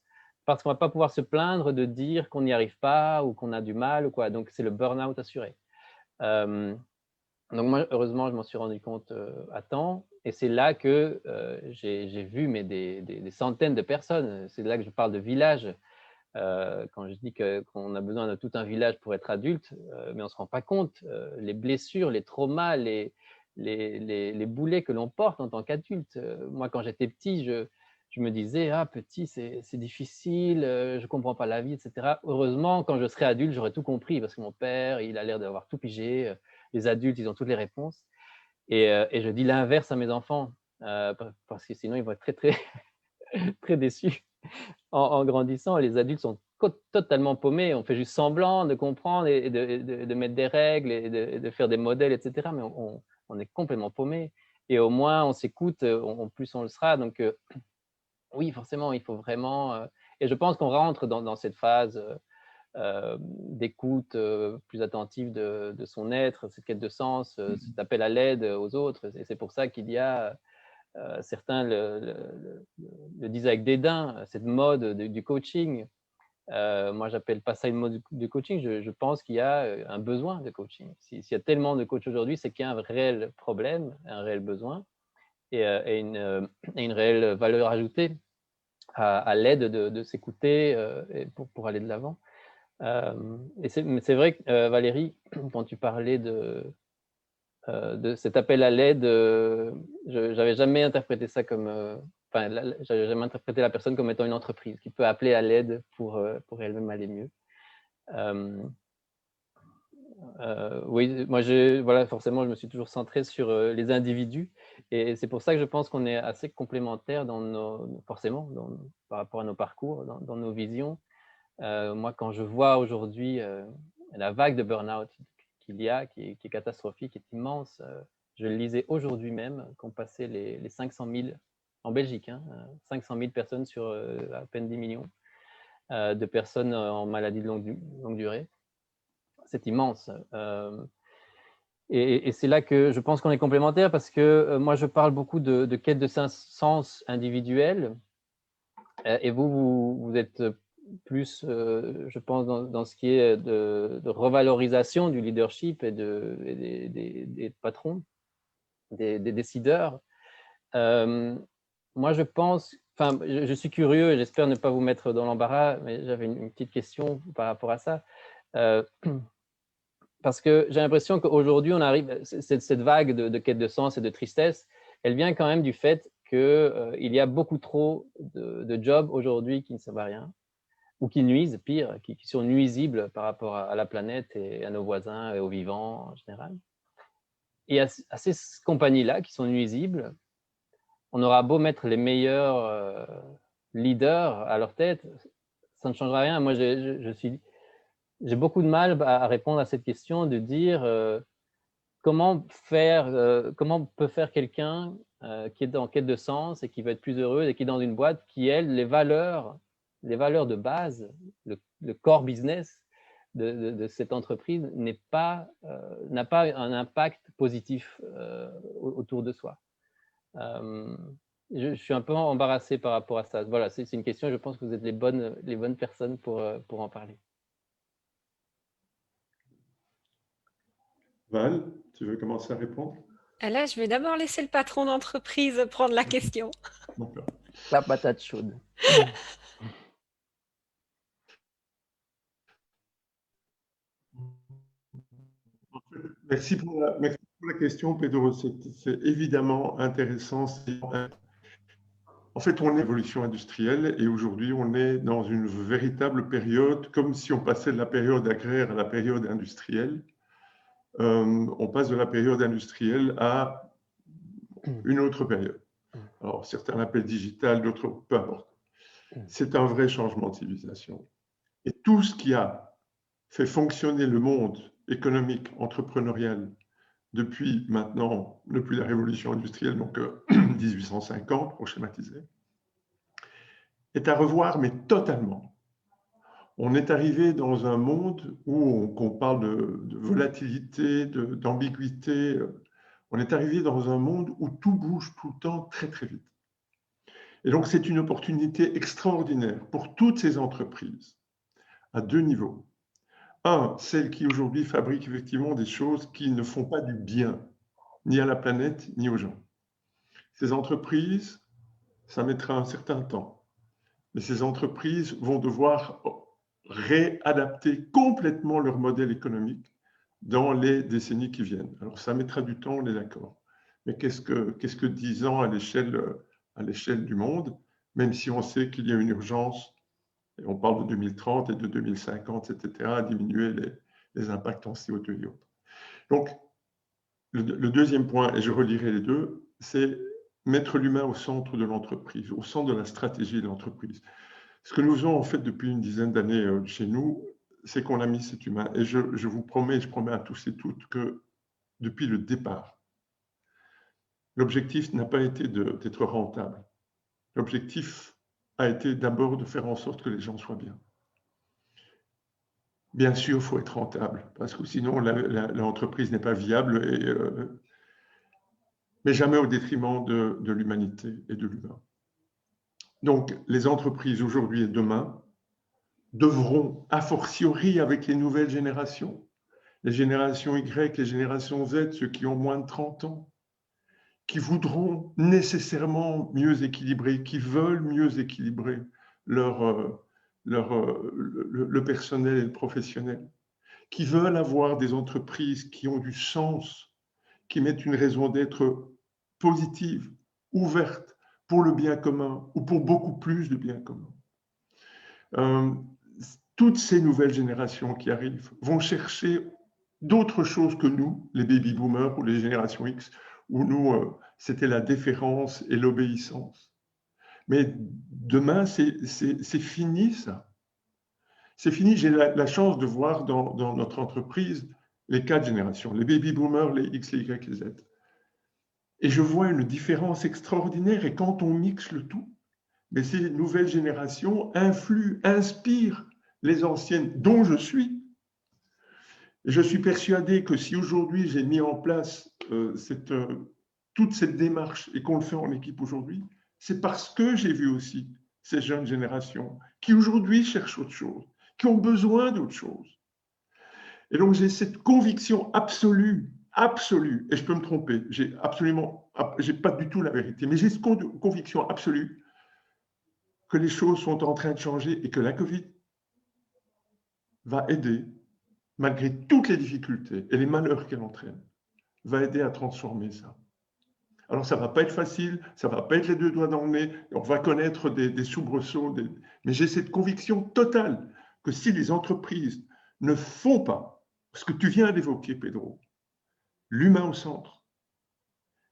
parce qu'on ne va pas pouvoir se plaindre de dire qu'on n'y arrive pas ou qu'on a du mal, ou quoi. Donc c'est le burn-out assuré. Donc moi, heureusement, je m'en suis rendu compte à temps. Et c'est là que j'ai vu des centaines de personnes. C'est là que je parle de village. Quand je dis qu'on a besoin de tout un village pour être adulte, mais on ne se rend pas compte. Les blessures, les traumas, les boulets que l'on porte en tant qu'adulte. Moi, quand j'étais petit, je me disais, ah, petit, c'est difficile, je ne comprends pas la vie, etc. Heureusement, quand je serai adulte, j'aurai tout compris, parce que mon père, il a l'air d'avoir tout pigé. Les adultes, ils ont toutes les réponses. Et je dis l'inverse à mes enfants, parce que sinon, ils vont être très, très, très déçus. En grandissant, les adultes sont totalement paumés. On fait juste semblant de comprendre et de mettre des règles et de faire des modèles, etc. Mais on est complètement paumés. Et au moins, on s'écoute, plus on le sera. Donc, oui, forcément, il faut vraiment… et je pense qu'on rentre dans cette phase d'écoute plus attentive de son être, cette quête de sens, cet appel à l'aide aux autres. Et c'est pour ça qu'il y a… certains le disent avec dédain, cette mode du coaching. Moi, j'appelle pas ça une mode du coaching. Je pense qu'il y a un besoin de coaching. S'il y a tellement de coachs aujourd'hui, c'est qu'il y a un réel problème, un réel besoin et une réelle valeur ajoutée à l'aide de s'écouter pour aller de l'avant. Mais c'est vrai que Valérie, quand tu parlais de cet appel à l'aide, je n'avais jamais interprété ça comme… j'avais jamais interprété la personne comme étant une entreprise qui peut appeler à l'aide pour elle-même aller mieux. Oui, moi, voilà, forcément, je me suis toujours centré sur les individus. Et c'est pour ça que je pense qu'on est assez complémentaires forcément, par rapport à nos parcours, dans nos visions. Moi, quand je vois aujourd'hui la vague de burn-out qu'il y a, qui est catastrophique, qui est immense, je le lisais aujourd'hui même, qu'on passait les 500 000 en Belgique, 500 000 personnes sur à peine 10 millions de personnes en maladie de longue durée. C'est immense. Et c'est là que je pense qu'on est complémentaires, parce que moi, je parle beaucoup de quête de sens individuel, et vous êtes plus, je pense, dans ce qui est de revalorisation du leadership et des patrons, des décideurs. Moi, je pense, je suis curieux et j'espère ne pas vous mettre dans l'embarras, mais j'avais une petite question par rapport à ça. Parce que j'ai l'impression qu'aujourd'hui, on arrive, cette vague de quête de sens et de tristesse, elle vient quand même du fait qu'il y a beaucoup trop de jobs aujourd'hui qui ne servent à rien, ou qui nuisent, pire, qui sont nuisibles par rapport à la planète et à nos voisins et aux vivants en général. Et à ces compagnies-là qui sont nuisibles, on aura beau mettre les meilleurs leaders à leur tête, ça ne changera rien. Moi, j'ai beaucoup de mal à répondre à cette question de dire comment peut faire quelqu'un qui est en quête de sens et qui veut être plus heureux et qui est dans une boîte qui, elle, les valeurs de base, le core business de cette entreprise n'a pas un impact positif autour de soi. Je suis un peu embarrassé par rapport à ça. Voilà, c'est une question, je pense que vous êtes les bonnes personnes pour en parler. Val, tu veux commencer à répondre? Là, je vais d'abord laisser le patron d'entreprise prendre la question. D'accord. La patate chaude. Merci pour la question, Pedro. C'est évidemment intéressant. En fait, on est en évolution industrielle et aujourd'hui, on est dans une véritable période, comme si on passait de la période agraire à la période industrielle. On passe de la période industrielle à une autre période. Alors, certains l'appellent digital, d'autres, peu importe. C'est un vrai changement de civilisation. Et tout ce qui a fait fonctionner le monde économique, entrepreneurial, depuis maintenant, depuis la révolution industrielle, donc 1850, pour schématiser, est à revoir, mais totalement. On est arrivé dans un monde où on parle de volatilité, d'ambiguïté. On est arrivé dans un monde où tout bouge tout le temps très, très vite. Et donc, c'est une opportunité extraordinaire pour toutes ces entreprises à deux niveaux. Un, celles qui aujourd'hui fabriquent effectivement des choses qui ne font pas du bien, ni à la planète, ni aux gens. Ces entreprises, ça mettra un certain temps, mais ces entreprises vont devoir réadapter complètement leur modèle économique dans les décennies qui viennent. Alors, ça mettra du temps, on est d'accord. Mais qu'est-ce que 10 ans à l'échelle du monde, même si on sait qu'il y a une urgence, et on parle de 2030 et de 2050, etc., à diminuer les impacts en CO2 et autres. Donc, le deuxième point, et je relirai les deux, c'est mettre l'humain au centre de l'entreprise, au centre de la stratégie de l'entreprise. Ce que nous faisons en fait depuis une dizaine d'années chez nous, c'est qu'on a mis cet humain. Et je vous promets, je promets à tous et toutes que depuis le départ, l'objectif n'a pas été d'être rentable. L'objectif a été d'abord de faire en sorte que les gens soient bien. Bien sûr, il faut être rentable, parce que sinon l'entreprise n'est pas viable, mais jamais au détriment de l'humanité et de l'humain. Donc, les entreprises aujourd'hui et demain devront, a fortiori avec les nouvelles générations, les générations Y, les générations Z, ceux qui ont moins de 30 ans, qui voudront nécessairement mieux équilibrer, qui veulent mieux équilibrer le personnel et le professionnel, qui veulent avoir des entreprises qui ont du sens, qui mettent une raison d'être positive, ouverte pour le bien commun ou pour beaucoup plus de bien commun. Toutes ces nouvelles générations qui arrivent vont chercher d'autres choses que nous, les baby boomers ou les générations X, où nous, c'était la déférence et l'obéissance. Mais demain, c'est fini ça. C'est fini. J'ai la chance de voir dans notre entreprise les 4 générations, les baby boomers, les X, les Y, les Z. Et je vois une différence extraordinaire. Et quand on mixe le tout, mais ces nouvelles générations influent, inspirent les anciennes, dont je suis. Et je suis persuadé que si aujourd'hui j'ai mis en place toute cette démarche et qu'on le fait en équipe aujourd'hui, c'est parce que j'ai vu aussi ces jeunes générations qui aujourd'hui cherchent autre chose, qui ont besoin d'autre chose. Et donc j'ai cette conviction absolue, et je peux me tromper, j'ai pas du tout la vérité, mais j'ai cette conviction absolue que les choses sont en train de changer et que la Covid va aider, malgré toutes les difficultés et les malheurs qu'elle entraîne, va aider à transformer ça. Alors, ça ne va pas être facile, ça ne va pas être les deux doigts dans le nez, on va connaître des soubresauts, mais j'ai cette conviction totale que si les entreprises ne font pas ce que tu viens d'évoquer, Pedro, l'humain au centre,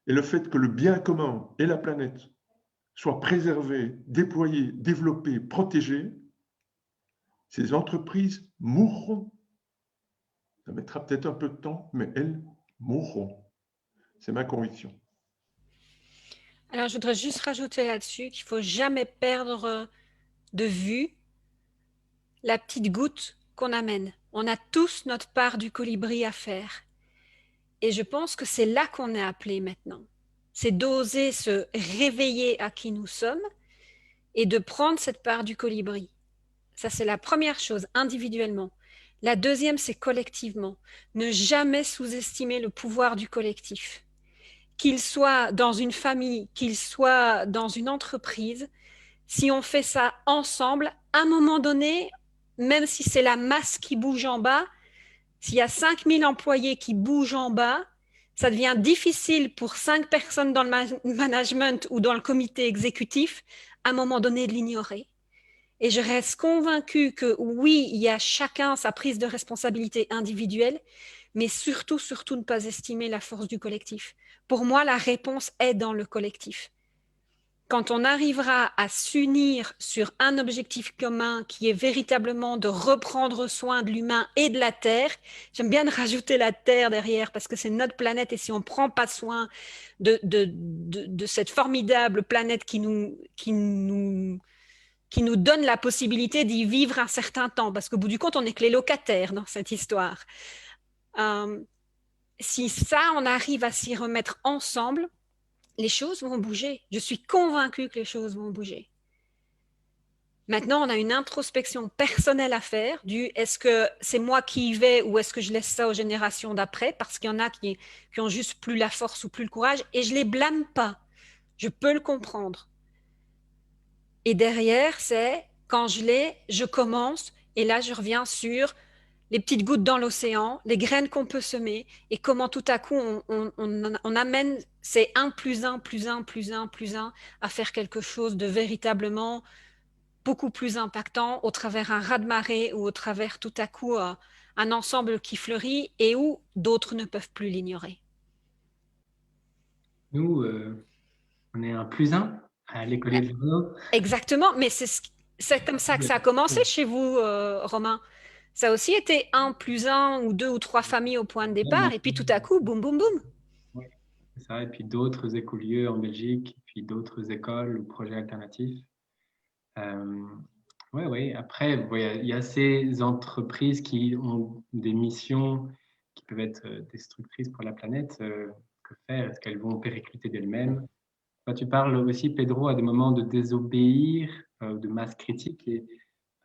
et le fait que le bien commun et la planète soient préservés, déployés, développés, protégés, ces entreprises mourront. Ça mettra peut-être un peu de temps, mais elles mourront. C'est ma conviction. Alors, je voudrais juste rajouter là-dessus qu'il ne faut jamais perdre de vue la petite goutte qu'on amène. On a tous notre part du colibri à faire. Et je pense que c'est là qu'on est appelé maintenant. C'est d'oser se réveiller à qui nous sommes et de prendre cette part du colibri. Ça, c'est la première chose, individuellement. La deuxième, c'est collectivement. Ne jamais sous-estimer le pouvoir du collectif. Qu'il soit dans une famille, qu'il soit dans une entreprise, si on fait ça ensemble, à un moment donné, même si c'est la masse qui bouge en bas, S'il y a 5000 employés qui bougent en bas, ça devient difficile pour 5 personnes dans le management ou dans le comité exécutif, à un moment donné, de l'ignorer. Et je reste convaincue que oui, il y a chacun sa prise de responsabilité individuelle, mais surtout, surtout ne pas estimer la force du collectif. Pour moi, la réponse est dans le collectif. Quand on arrivera à s'unir sur un objectif commun qui est véritablement de reprendre soin de l'humain et de la Terre, j'aime bien de rajouter la Terre derrière parce que c'est notre planète et si on ne prend pas soin de cette formidable planète qui nous donne la possibilité d'y vivre un certain temps, parce qu'au bout du compte, on n'est que les locataires dans cette histoire. Si ça, on arrive à s'y remettre ensemble, les choses vont bouger. Je suis convaincue que les choses vont bouger. Maintenant, on a une introspection personnelle à faire du est-ce que c'est moi qui y vais ou est-ce que je laisse ça aux générations d'après, parce qu'il y en a qui ont juste plus la force ou plus le courage, et je les blâme pas. Je peux le comprendre. Et derrière, c'est quand je commence, et là, je reviens sur les petites gouttes dans l'océan, les graines qu'on peut semer, et comment tout à coup, on amène ces 1 plus 1 plus 1 plus 1 plus 1 à faire quelque chose de véritablement beaucoup plus impactant au travers un raz-de-marée ou au travers tout à coup un ensemble qui fleurit et où d'autres ne peuvent plus l'ignorer. Nous, on est un plus un à l'écolier de Bordeaux. Exactement, mais c'est comme ça que ça a commencé chez vous, Romain. Ça a aussi été 1 plus 1 ou 2 ou 3 familles au point de départ, et puis tout à coup, boum, boum, boum. Oui, c'est ça. Et puis d'autres écolieux en Belgique, puis d'autres écoles ou projets alternatifs. Oui. Après, il y a ces entreprises qui ont des missions qui peuvent être destructrices pour la planète. Que faire? Est-ce qu'elles vont péricliter d'elles-mêmes? Tu parles aussi, Pedro, à des moments de désobéir, de masse critique. Et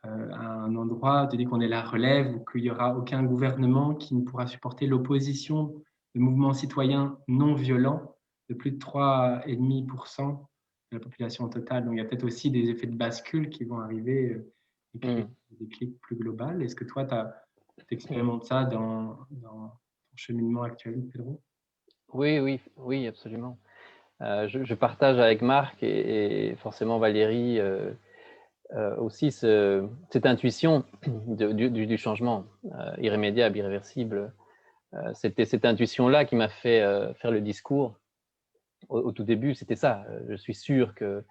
à un endroit, tu dis qu'on est la relève ou qu'il n'y aura aucun gouvernement qui ne pourra supporter l'opposition de mouvements citoyens non violents de plus de 3,5% de la population totale. Donc, il y a peut-être aussi des effets de bascule qui vont arriver et créer des clics plus globales. Est-ce que toi, tu expérimentes ça dans ton cheminement actuel, Pedro? Oui, absolument. Je partage avec Marc et forcément Valérie aussi cette intuition du changement irrémédiable, irréversible. C'était cette intuition-là qui m'a fait faire le discours. Au tout début, c'était ça. Je suis sûr que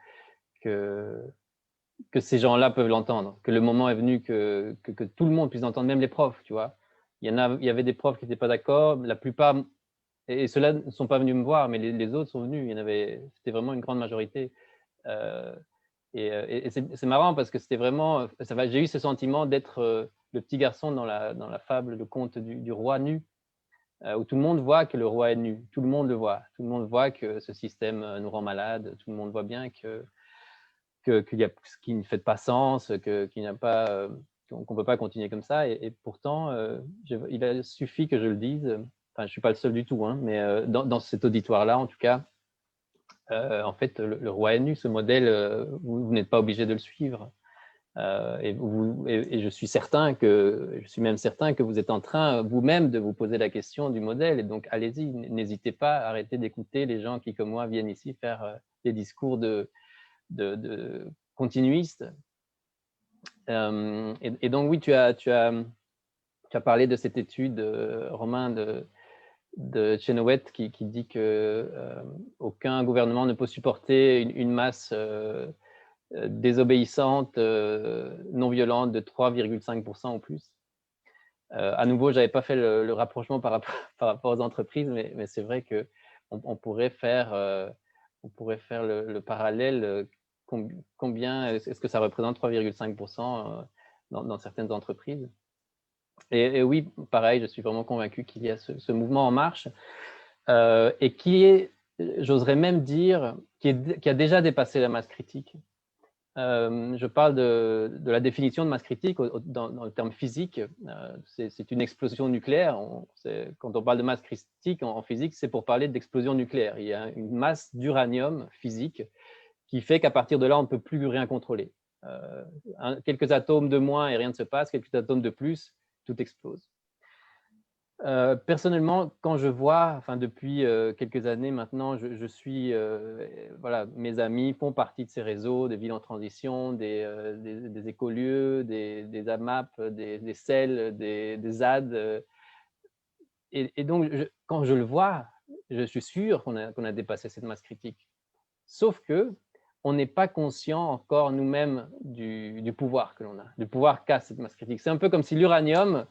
ces gens-là peuvent l'entendre, que le moment est venu que tout le monde puisse l'entendre, même les profs, tu vois. Il y avait des profs qui n'étaient pas d'accord, la plupart, et ceux-là ne sont pas venus me voir, mais les autres sont venus. C'était vraiment une grande majorité. Et c'est marrant parce que c'était vraiment, j'ai eu ce sentiment d'être le petit garçon dans la fable, le conte du roi nu, où tout le monde voit que le roi est nu, tout le monde le voit, tout le monde voit que ce système nous rend malades, tout le monde voit bien qu'il y a ce qui ne fait pas sens, qu'on ne peut pas continuer comme ça. Et pourtant, il a suffi que je le dise. Enfin, je ne suis pas le seul du tout, hein, mais dans cet auditoire-là, en tout cas, en fait, le roi est nu, ce modèle, vous n'êtes pas obligé de le suivre. Et je suis même certain que vous êtes en train vous-même de vous poser la question du modèle. Et donc, allez-y, n'hésitez pas à arrêter d'écouter les gens qui, comme moi, viennent ici faire des discours de continuistes. Et donc, oui, tu as parlé de cette étude, Romain, de Chenoweth qui dit que aucun gouvernement ne peut supporter une masse désobéissante, non violente de 3,5% ou plus. À nouveau, je n'avais pas fait le rapprochement par rapport aux entreprises, mais c'est vrai qu'on pourrait faire le parallèle. Combien est-ce que ça représente 3,5% dans certaines entreprises? Et oui, pareil, je suis vraiment convaincu qu'il y a ce mouvement en marche et qui est, j'oserais même dire, qui a déjà dépassé la masse critique. Je parle de la définition de masse critique dans le terme physique. C'est une explosion nucléaire. Quand on parle de masse critique en physique, c'est pour parler d'explosion nucléaire. Il y a une masse d'uranium physique qui fait qu'à partir de là, on ne peut plus rien contrôler. Quelques atomes de moins et rien ne se passe, quelques atomes de plus, tout explose. Personnellement, quand je vois, enfin depuis quelques années maintenant, je suis, voilà, mes amis font partie de ces réseaux, des villes en transition, des écolieux, des AMAP, des CEL, des ZAD. Et donc, quand je le vois, je suis sûr qu'on a dépassé cette masse critique. Sauf que on n'est pas conscient encore nous-mêmes du pouvoir que l'on a, du pouvoir qu'a cette masse critique. C'est un peu comme si l'uranium,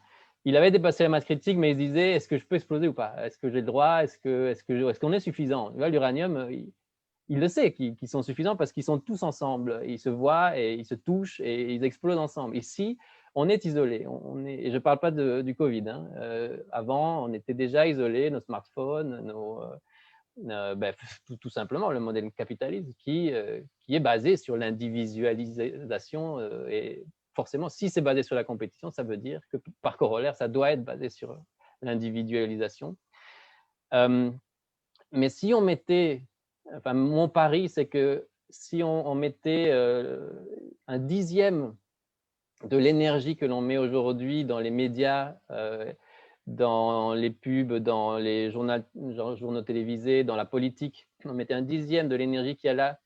il avait dépassé la masse critique, mais il se disait, est-ce que je peux exploser ou pas? Est-ce que j'ai le droit? Est-ce qu'on est suffisant? L'uranium, il le sait qu'ils sont suffisants parce qu'ils sont tous ensemble. Ils se voient et ils se touchent et ils explosent ensemble. Ici, on est isolés. Et je ne parle pas du Covid. Hein. Avant, on était déjà isolés, nos smartphones, ben, tout simplement le modèle capitaliste qui est basé sur l'individualisation. Et forcément, si c'est basé sur la compétition, ça veut dire que par corollaire, ça doit être basé sur l'individualisation. Mais si on mettait, enfin, mon pari, c'est que si on mettait un dixième de l'énergie que l'on met aujourd'hui dans les médias, dans les pubs, dans les journaux télévisés, dans la politique, on mettait un dixième de l'énergie qu'il y a là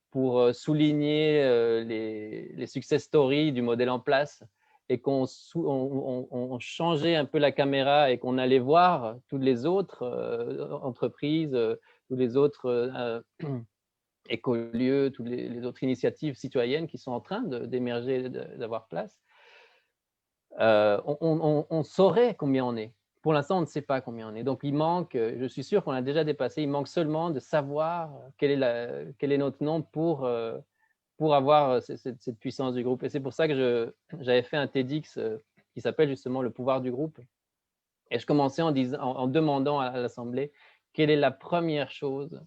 pour souligner les success stories du modèle en place et qu'on changeait un peu la caméra et qu'on allait voir toutes les autres entreprises, tous les autres écolieux, toutes les autres initiatives citoyennes qui sont en train d'émerger, d'avoir place, on saurait combien on est. Pour l'instant, on ne sait pas combien on est. Donc, il manque, je suis sûr qu'on l'a déjà dépassé, il manque seulement de savoir quel est notre nombre pour avoir cette puissance du groupe. Et c'est pour ça que j'avais fait un TEDx qui s'appelle justement le pouvoir du groupe. Et je commençais en demandant à l'Assemblée quelle est la première chose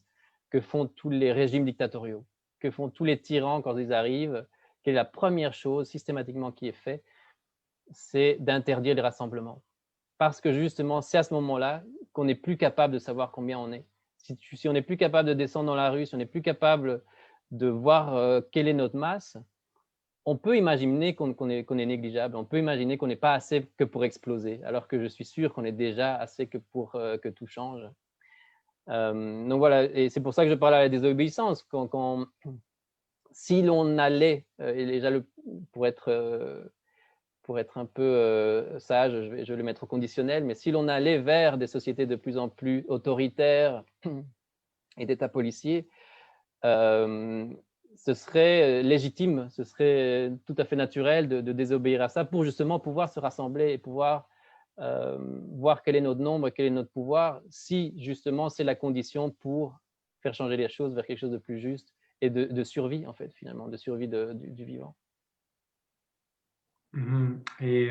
que font tous les régimes dictatoriaux, que font tous les tyrans quand ils arrivent, quelle est la première chose systématiquement qui est faite, c'est d'interdire les rassemblements. Parce que justement, c'est à ce moment-là qu'on n'est plus capable de savoir combien on est. Si on n'est plus capable de descendre dans la rue, si on n'est plus capable de voir quelle est notre masse, on peut imaginer qu'on est négligeable, on peut imaginer qu'on n'est pas assez que pour exploser, alors que je suis sûr qu'on est déjà assez que pour que tout change. Donc voilà, et c'est pour ça que je parle à la désobéissance. Si l'on allait, et déjà pour être un peu sage, je vais le mettre au conditionnel, mais si l'on allait vers des sociétés de plus en plus autoritaires et d'États policiers, ce serait légitime, ce serait tout à fait naturel de désobéir à ça pour justement pouvoir se rassembler et pouvoir voir quel est notre nombre, quel est notre pouvoir, si justement c'est la condition pour faire changer les choses vers quelque chose de plus juste et de survie, en fait, finalement, de survie du vivant. Et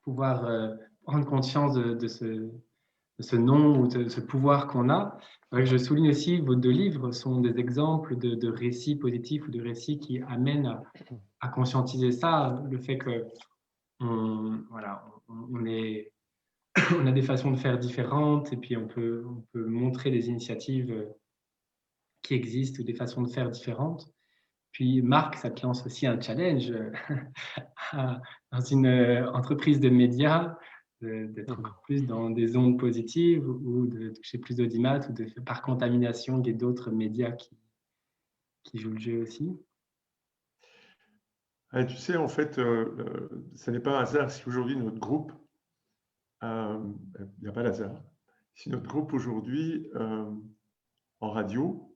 pouvoir prendre conscience de ce nom ou de ce pouvoir qu'on a. Je souligne aussi, vos deux livres sont des exemples de récits positifs ou de récits qui amènent à conscientiser ça, le fait que on a des façons de faire différentes et puis on peut montrer des initiatives qui existent ou des façons de faire différentes. Puis Marc, ça te lance aussi un challenge dans une entreprise de médias, d'être encore plus dans des ondes positives ou de toucher plus d'audimat ou par contamination il y a d'autres médias qui jouent le jeu aussi. Tu sais, en fait, ce n'est pas un hasard si aujourd'hui notre groupe, il n'y a pas d'hasard, si notre groupe aujourd'hui en radio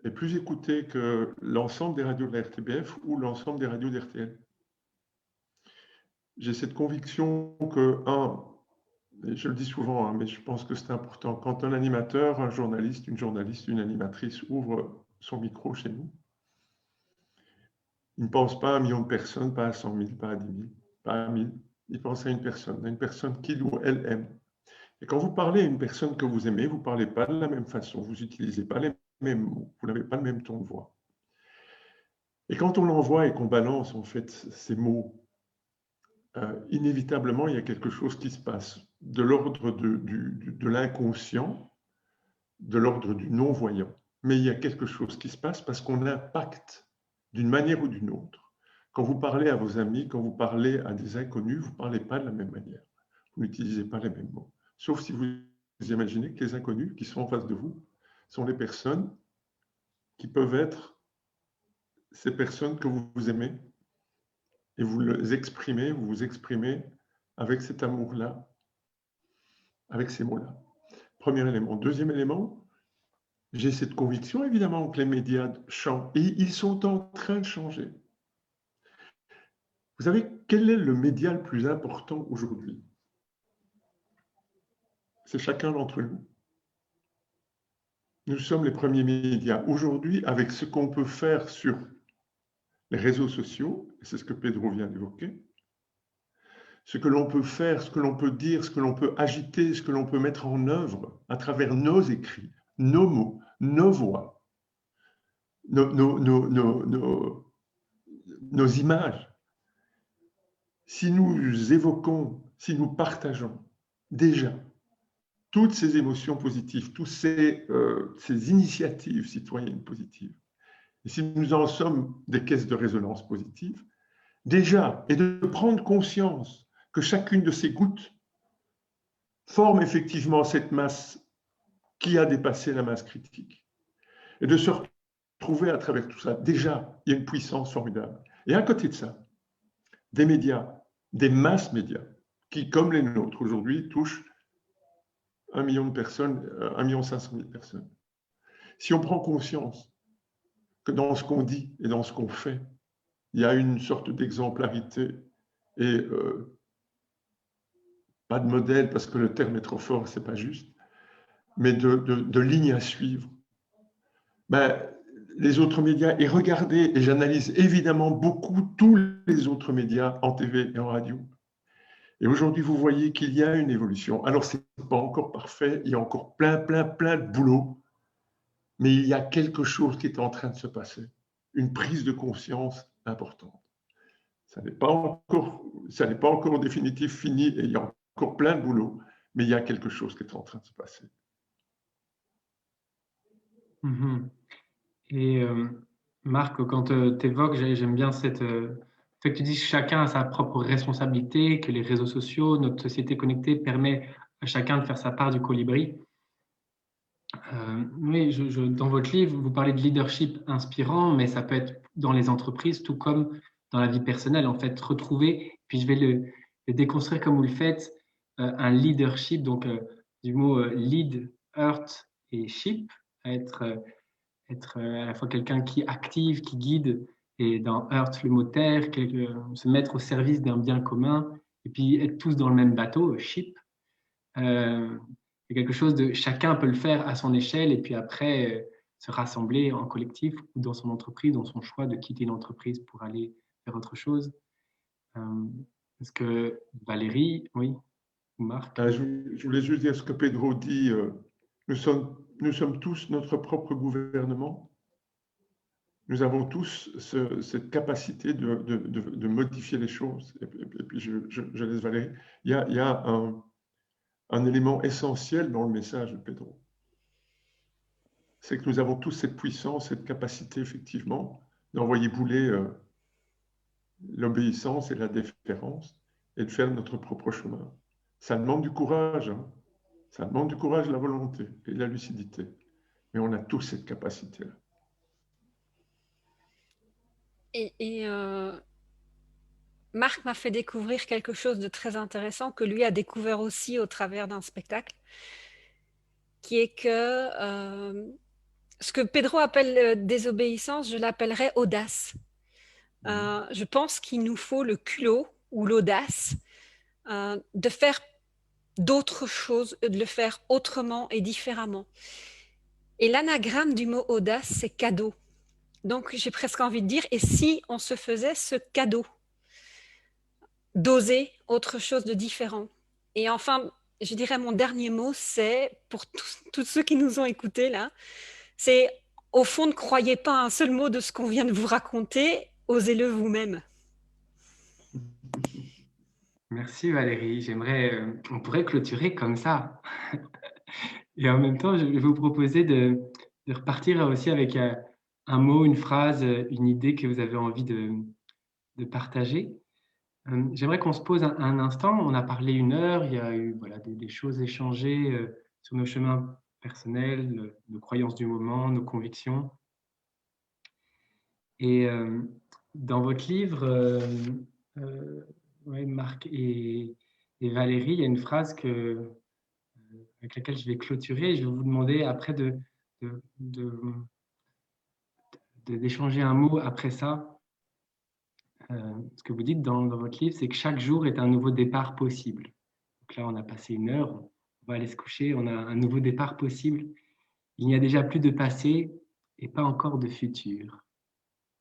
est plus écouté que l'ensemble des radios de la RTBF ou l'ensemble des radios d'RTL. J'ai cette conviction que, et je le dis souvent, mais je pense que c'est important, quand un animateur, un journaliste, une animatrice ouvre son micro chez nous, il ne pense pas à 1 million de personnes, pas à 100 000, pas à 10 000, pas à 1000. Il pense à une personne qu'il ou elle aime. Et quand vous parlez à une personne que vous aimez, vous ne parlez pas de la même façon, vous n'utilisez pas les mêmes mots, vous n'avez pas le même ton de voix. Et quand on l'envoie et qu'on balance en fait ces mots, inévitablement, il y a quelque chose qui se passe de l'ordre de l'inconscient, de l'ordre du non-voyant. Mais il y a quelque chose qui se passe parce qu'on impacte d'une manière ou d'une autre. Quand vous parlez à vos amis, quand vous parlez à des inconnus, vous ne parlez pas de la même manière. Vous n'utilisez pas les mêmes mots. Sauf si vous imaginez que les inconnus qui sont en face de vous sont les personnes qui peuvent être ces personnes que vous aimez et vous les exprimez, vous vous exprimez avec cet amour-là, avec ces mots-là. Premier élément. Deuxième élément, j'ai cette conviction évidemment que les médias changent et ils sont en train de changer. Vous savez, quel est le média le plus important aujourd'hui? C'est chacun d'entre nous. Nous sommes les premiers médias. Aujourd'hui, avec ce qu'on peut faire sur les réseaux sociaux, et c'est ce que Pedro vient d'évoquer, ce que l'on peut faire, ce que l'on peut dire, ce que l'on peut agiter, ce que l'on peut mettre en œuvre à travers nos écrits, nos mots, nos voix, nos images. Si nous évoquons, si nous partageons déjà toutes ces émotions positives, toutes ces initiatives citoyennes positives, et si nous en sommes des caisses de résonance positives, déjà, et de prendre conscience que chacune de ces gouttes forme effectivement cette masse qui a dépassé la masse critique, et de se retrouver à travers tout ça, déjà, il y a une puissance formidable. Et à côté de ça, des médias, des masses médias, qui, comme les nôtres aujourd'hui, touchent 1 million de personnes, 1 500 000 personnes. Si on prend conscience que dans ce qu'on dit et dans ce qu'on fait, il y a une sorte d'exemplarité et pas de modèle parce que le terme est trop fort, c'est pas juste, mais de ligne à suivre. Ben, les autres médias, et regardez, et j'analyse évidemment beaucoup tous les autres médias en TV et en radio. Et aujourd'hui, vous voyez qu'il y a une évolution. Alors, ce n'est pas encore parfait, il y a encore plein de boulot, mais il y a quelque chose qui est en train de se passer, une prise de conscience importante. Ça n'est pas encore en définitive fini et il y a encore plein de boulot, mais il y a quelque chose qui est en train de se passer. Et Marc, quand tu évoques, j'aime bien fait que tu dis que chacun a sa propre responsabilité, que les réseaux sociaux, notre société connectée permet à chacun de faire sa part du colibri. Oui, dans votre livre, vous parlez de leadership inspirant, mais ça peut être dans les entreprises, tout comme dans la vie personnelle. En fait, retrouver, puis je vais le déconstruire comme vous le faites, un leadership, donc du mot lead, earth et ship, être à la fois quelqu'un qui active, qui guide, et dans earth, le mot terre, se mettre au service d'un bien commun, et puis être tous dans le même bateau, ship. C'est quelque chose de chacun peut le faire à son échelle et puis après se rassembler en collectif ou dans son entreprise, dans son choix de quitter l'entreprise pour aller faire autre chose. Est-ce que Valérie, oui, ou Marc? Je voulais juste dire ce que Pedro dit. Nous sommes tous notre propre gouvernement. Nous avons tous cette capacité de modifier les choses. Et puis je laisse Valérie. Il y a un élément essentiel dans le message de Pedro. C'est que nous avons tous cette puissance, cette capacité, effectivement, d'envoyer bouler l'obéissance et la déférence et de faire notre propre chemin. Ça demande du courage, hein. Ça demande du courage, la volonté et la lucidité. Mais on a tous cette capacité-là. Et Marc m'a fait découvrir quelque chose de très intéressant que lui a découvert aussi au travers d'un spectacle, qui est que ce que Pedro appelle désobéissance, je l'appellerais audace. Je pense qu'il nous faut le culot ou l'audace de faire d'autres choses, de le faire autrement et différemment. Et l'anagramme du mot audace, c'est cadeau. Donc j'ai presque envie de dire, et si on se faisait ce cadeau d'oser autre chose de différent? Et enfin, je dirais mon dernier mot, c'est pour tous ceux qui nous ont écoutés là, c'est au fond, ne croyez pas un seul mot de ce qu'on vient de vous raconter, osez-le vous-même. Merci Valérie, on pourrait clôturer comme ça. Et en même temps, je vais vous proposer de repartir aussi avec un mot, une phrase, une idée que vous avez envie de de partager. J'aimerais qu'on se pose un instant. On a parlé 1 heure, il y a eu voilà, des choses échangées sur nos chemins personnels, nos croyances du moment, nos convictions. Et dans votre livre, ouais, Marc et Valérie, il y a une phrase avec laquelle je vais clôturer. Je vais vous demander après d'échanger un mot après ça. Ce que vous dites dans votre livre, c'est que chaque jour est un nouveau départ possible. Donc là, on a passé 1 heure, on va aller se coucher, on a un nouveau départ possible. Il n'y a déjà plus de passé et pas encore de futur.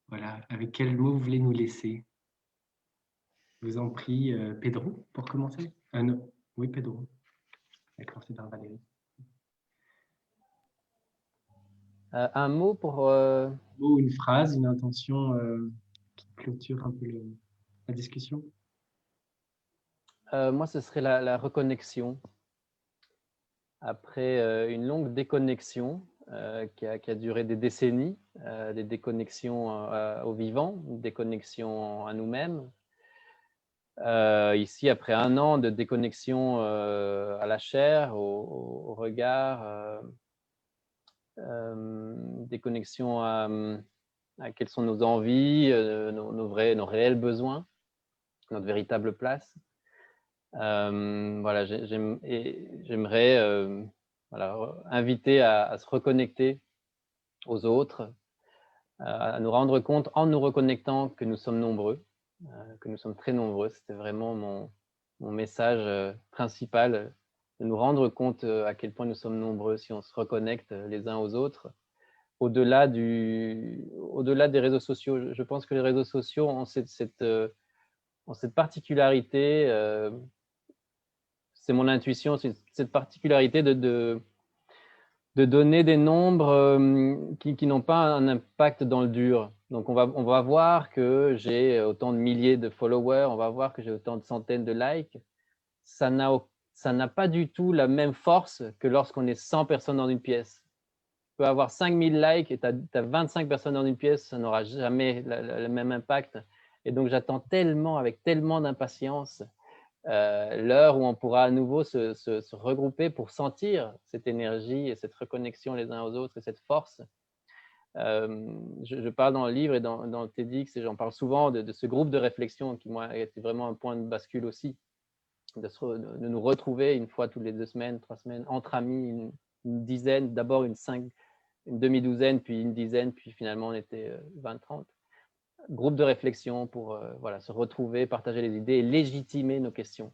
Voilà, avec quel mot vous voulez nous laisser? Je vous en prie, Pedro, pour commencer. Non. Oui, Pedro. D'accord, c'est par Valérie. Un mot pour... Ou une phrase, une intention qui clôture un peu la discussion. moi, ce serait la reconnexion. Après une longue déconnexion qui a duré des décennies, des déconnexions au vivant, une déconnexion à nous-mêmes. Ici, après 1 an de déconnexion à la chair, au regard, déconnexion à quelles sont nos envies, nos réels besoins, notre véritable place. Voilà, j'aimerais voilà, inviter à se reconnecter aux autres, à nous rendre compte en nous reconnectant que nous sommes nombreux, que nous sommes très nombreux. C'était vraiment mon message principal, de nous rendre compte à quel point nous sommes nombreux si on se reconnecte les uns aux autres. Au-delà des réseaux sociaux, je pense que les réseaux sociaux ont cette particularité, c'est mon intuition, cette particularité de donner des nombres qui n'ont pas un impact dans le dur. Donc, on va voir que j'ai autant de milliers de followers, on va voir que j'ai autant de centaines de likes. Ça n'a pas du tout la même force que lorsqu'on est 100 personnes dans une pièce. Tu peux avoir 5000 likes et tu as 25 personnes dans une pièce, ça n'aura jamais le même impact. Et donc, j'attends tellement, avec tellement d'impatience, l'heure où on pourra à nouveau se regrouper pour sentir cette énergie et cette reconnexion les uns aux autres et cette force. Je parle dans le livre et dans le TEDx et j'en parle souvent de ce groupe de réflexion qui, moi, a été vraiment un point de bascule aussi, de nous retrouver 1 fois toutes les 2 semaines, 3 semaines, entre amis, une dizaine, d'abord une demi-douzaine, puis une dizaine, puis finalement on était 20-30. Groupe de réflexion pour voilà, se retrouver, partager les idées et légitimer nos questions.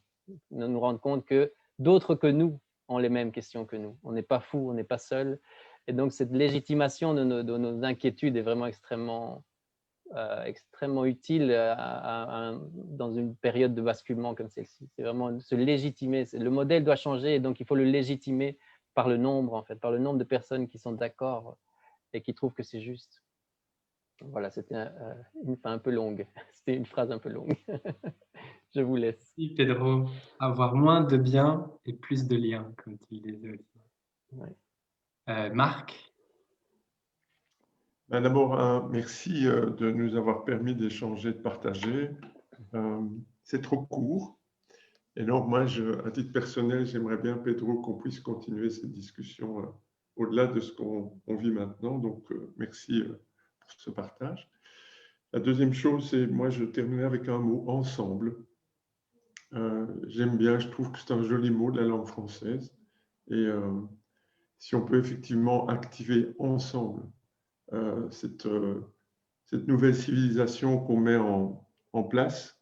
Nous rendre compte que d'autres que nous ont les mêmes questions que nous. On n'est pas fous, on n'est pas seul. Et donc, cette légitimation de nos inquiétudes est vraiment extrêmement utile dans une période de basculement comme celle-ci. C'est vraiment se légitimer. Le modèle doit changer et donc il faut le légitimer par le nombre, en fait, par le nombre de personnes qui sont d'accord et qui trouvent que c'est juste. Voilà, c'était une fin un peu longue. C'était une phrase un peu longue. Je vous laisse. Merci Pedro. Avoir moins de biens et plus de liens, comme tu le disais aussi. Ouais. Marc? D'abord, merci de nous avoir permis d'échanger, de partager. C'est trop court. Et donc, moi, à titre personnel, j'aimerais bien, Pedro, qu'on puisse continuer cette discussion au-delà de ce qu'on vit maintenant. Donc, merci pour ce partage. La deuxième chose, c'est, moi, je terminais avec un mot, ensemble. J'aime bien, je trouve que c'est un joli mot de la langue française. Et si on peut effectivement activer ensemble cette nouvelle civilisation qu'on met en place,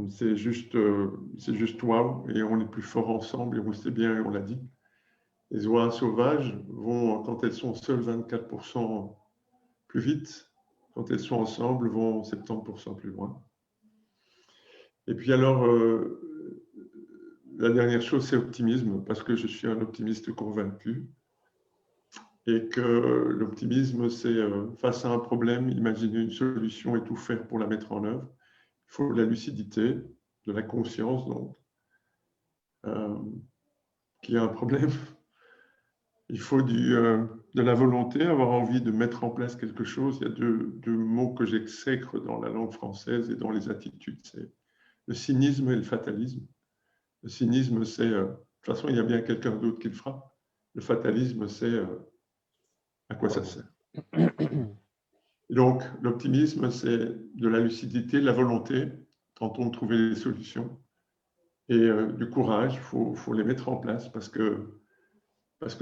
c'est juste waouh, et on est plus fort ensemble, et on le sait bien, et on l'a dit. Les oies sauvages vont, quand elles sont seules, 24% plus vite. Quand elles sont ensemble, vont 70% plus loin. Et puis alors, la dernière chose, c'est optimisme, parce que je suis un optimiste convaincu. Et que l'optimisme, c'est face à un problème, imaginer une solution et tout faire pour la mettre en œuvre. Il faut de la lucidité, de la conscience, donc, qu'il y a un problème. Il faut du de la volonté, avoir envie de mettre en place quelque chose. Il y a deux mots que j'exècre dans la langue française et dans les attitudes, c'est le cynisme et le fatalisme. Le cynisme, c'est de toute façon, il y a bien quelqu'un d'autre qui le fera. Le fatalisme, c'est à quoi ça sert. Donc, l'optimisme, c'est de la lucidité, de la volonté, tentons de trouver des solutions, et du courage, il faut les mettre en place parce que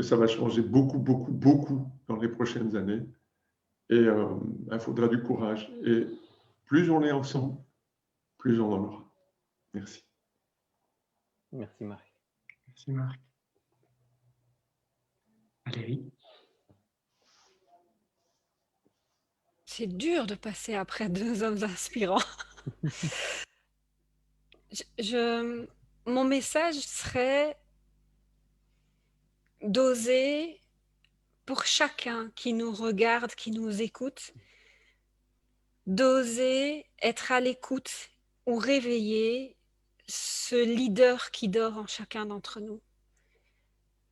ça va changer beaucoup, beaucoup, beaucoup dans les prochaines années. Et il faudra du courage. Et plus on est ensemble, plus on en aura. Merci. Merci Marc. Merci Marc. Valérie? C'est dur de passer après deux hommes inspirants. Mon message serait d'oser, pour chacun qui nous regarde, qui nous écoute, d'oser être à l'écoute ou réveiller ce leader qui dort en chacun d'entre nous.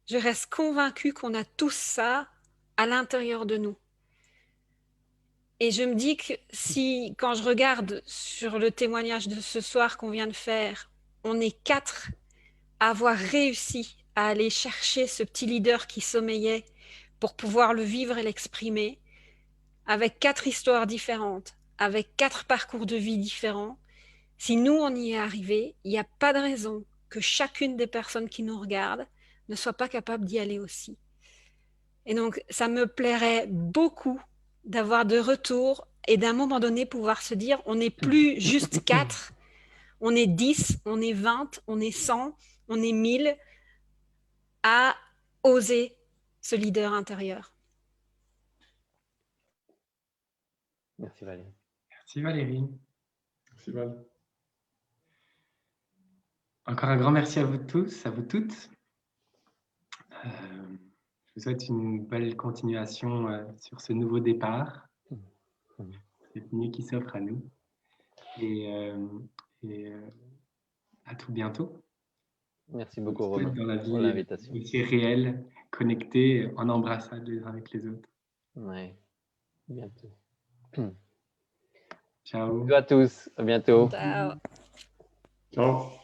Je reste convaincue qu'on a tous ça à l'intérieur de nous. Et je me dis que si, quand je regarde sur le témoignage de ce soir qu'on vient de faire, on est 4 à avoir réussi à aller chercher ce petit leader qui sommeillait pour pouvoir le vivre et l'exprimer, avec 4 histoires différentes, avec 4 parcours de vie différents. Si nous, on y est arrivé, il n'y a pas de raison que chacune des personnes qui nous regardent ne soit pas capable d'y aller aussi. Et donc, ça me plairait beaucoup d'avoir de retour et d'un moment donné pouvoir se dire, on n'est plus juste 4, on est 10, on est 20, on est 100, on est 1000 à oser ce leader intérieur. Merci Valérie. Merci Valérie. Merci Val. Encore un grand merci à vous tous, à vous toutes. Je vous souhaite une belle continuation sur ce nouveau départ, cette nuit qui s'offre à nous. Et à tout bientôt. Merci beaucoup Romain Dans la pour vie l'invitation. aussi réelle, connectée, en embrassade les uns avec les autres. Ouais, bientôt. Ciao. Bisous à tous, à bientôt. Ciao. Ciao.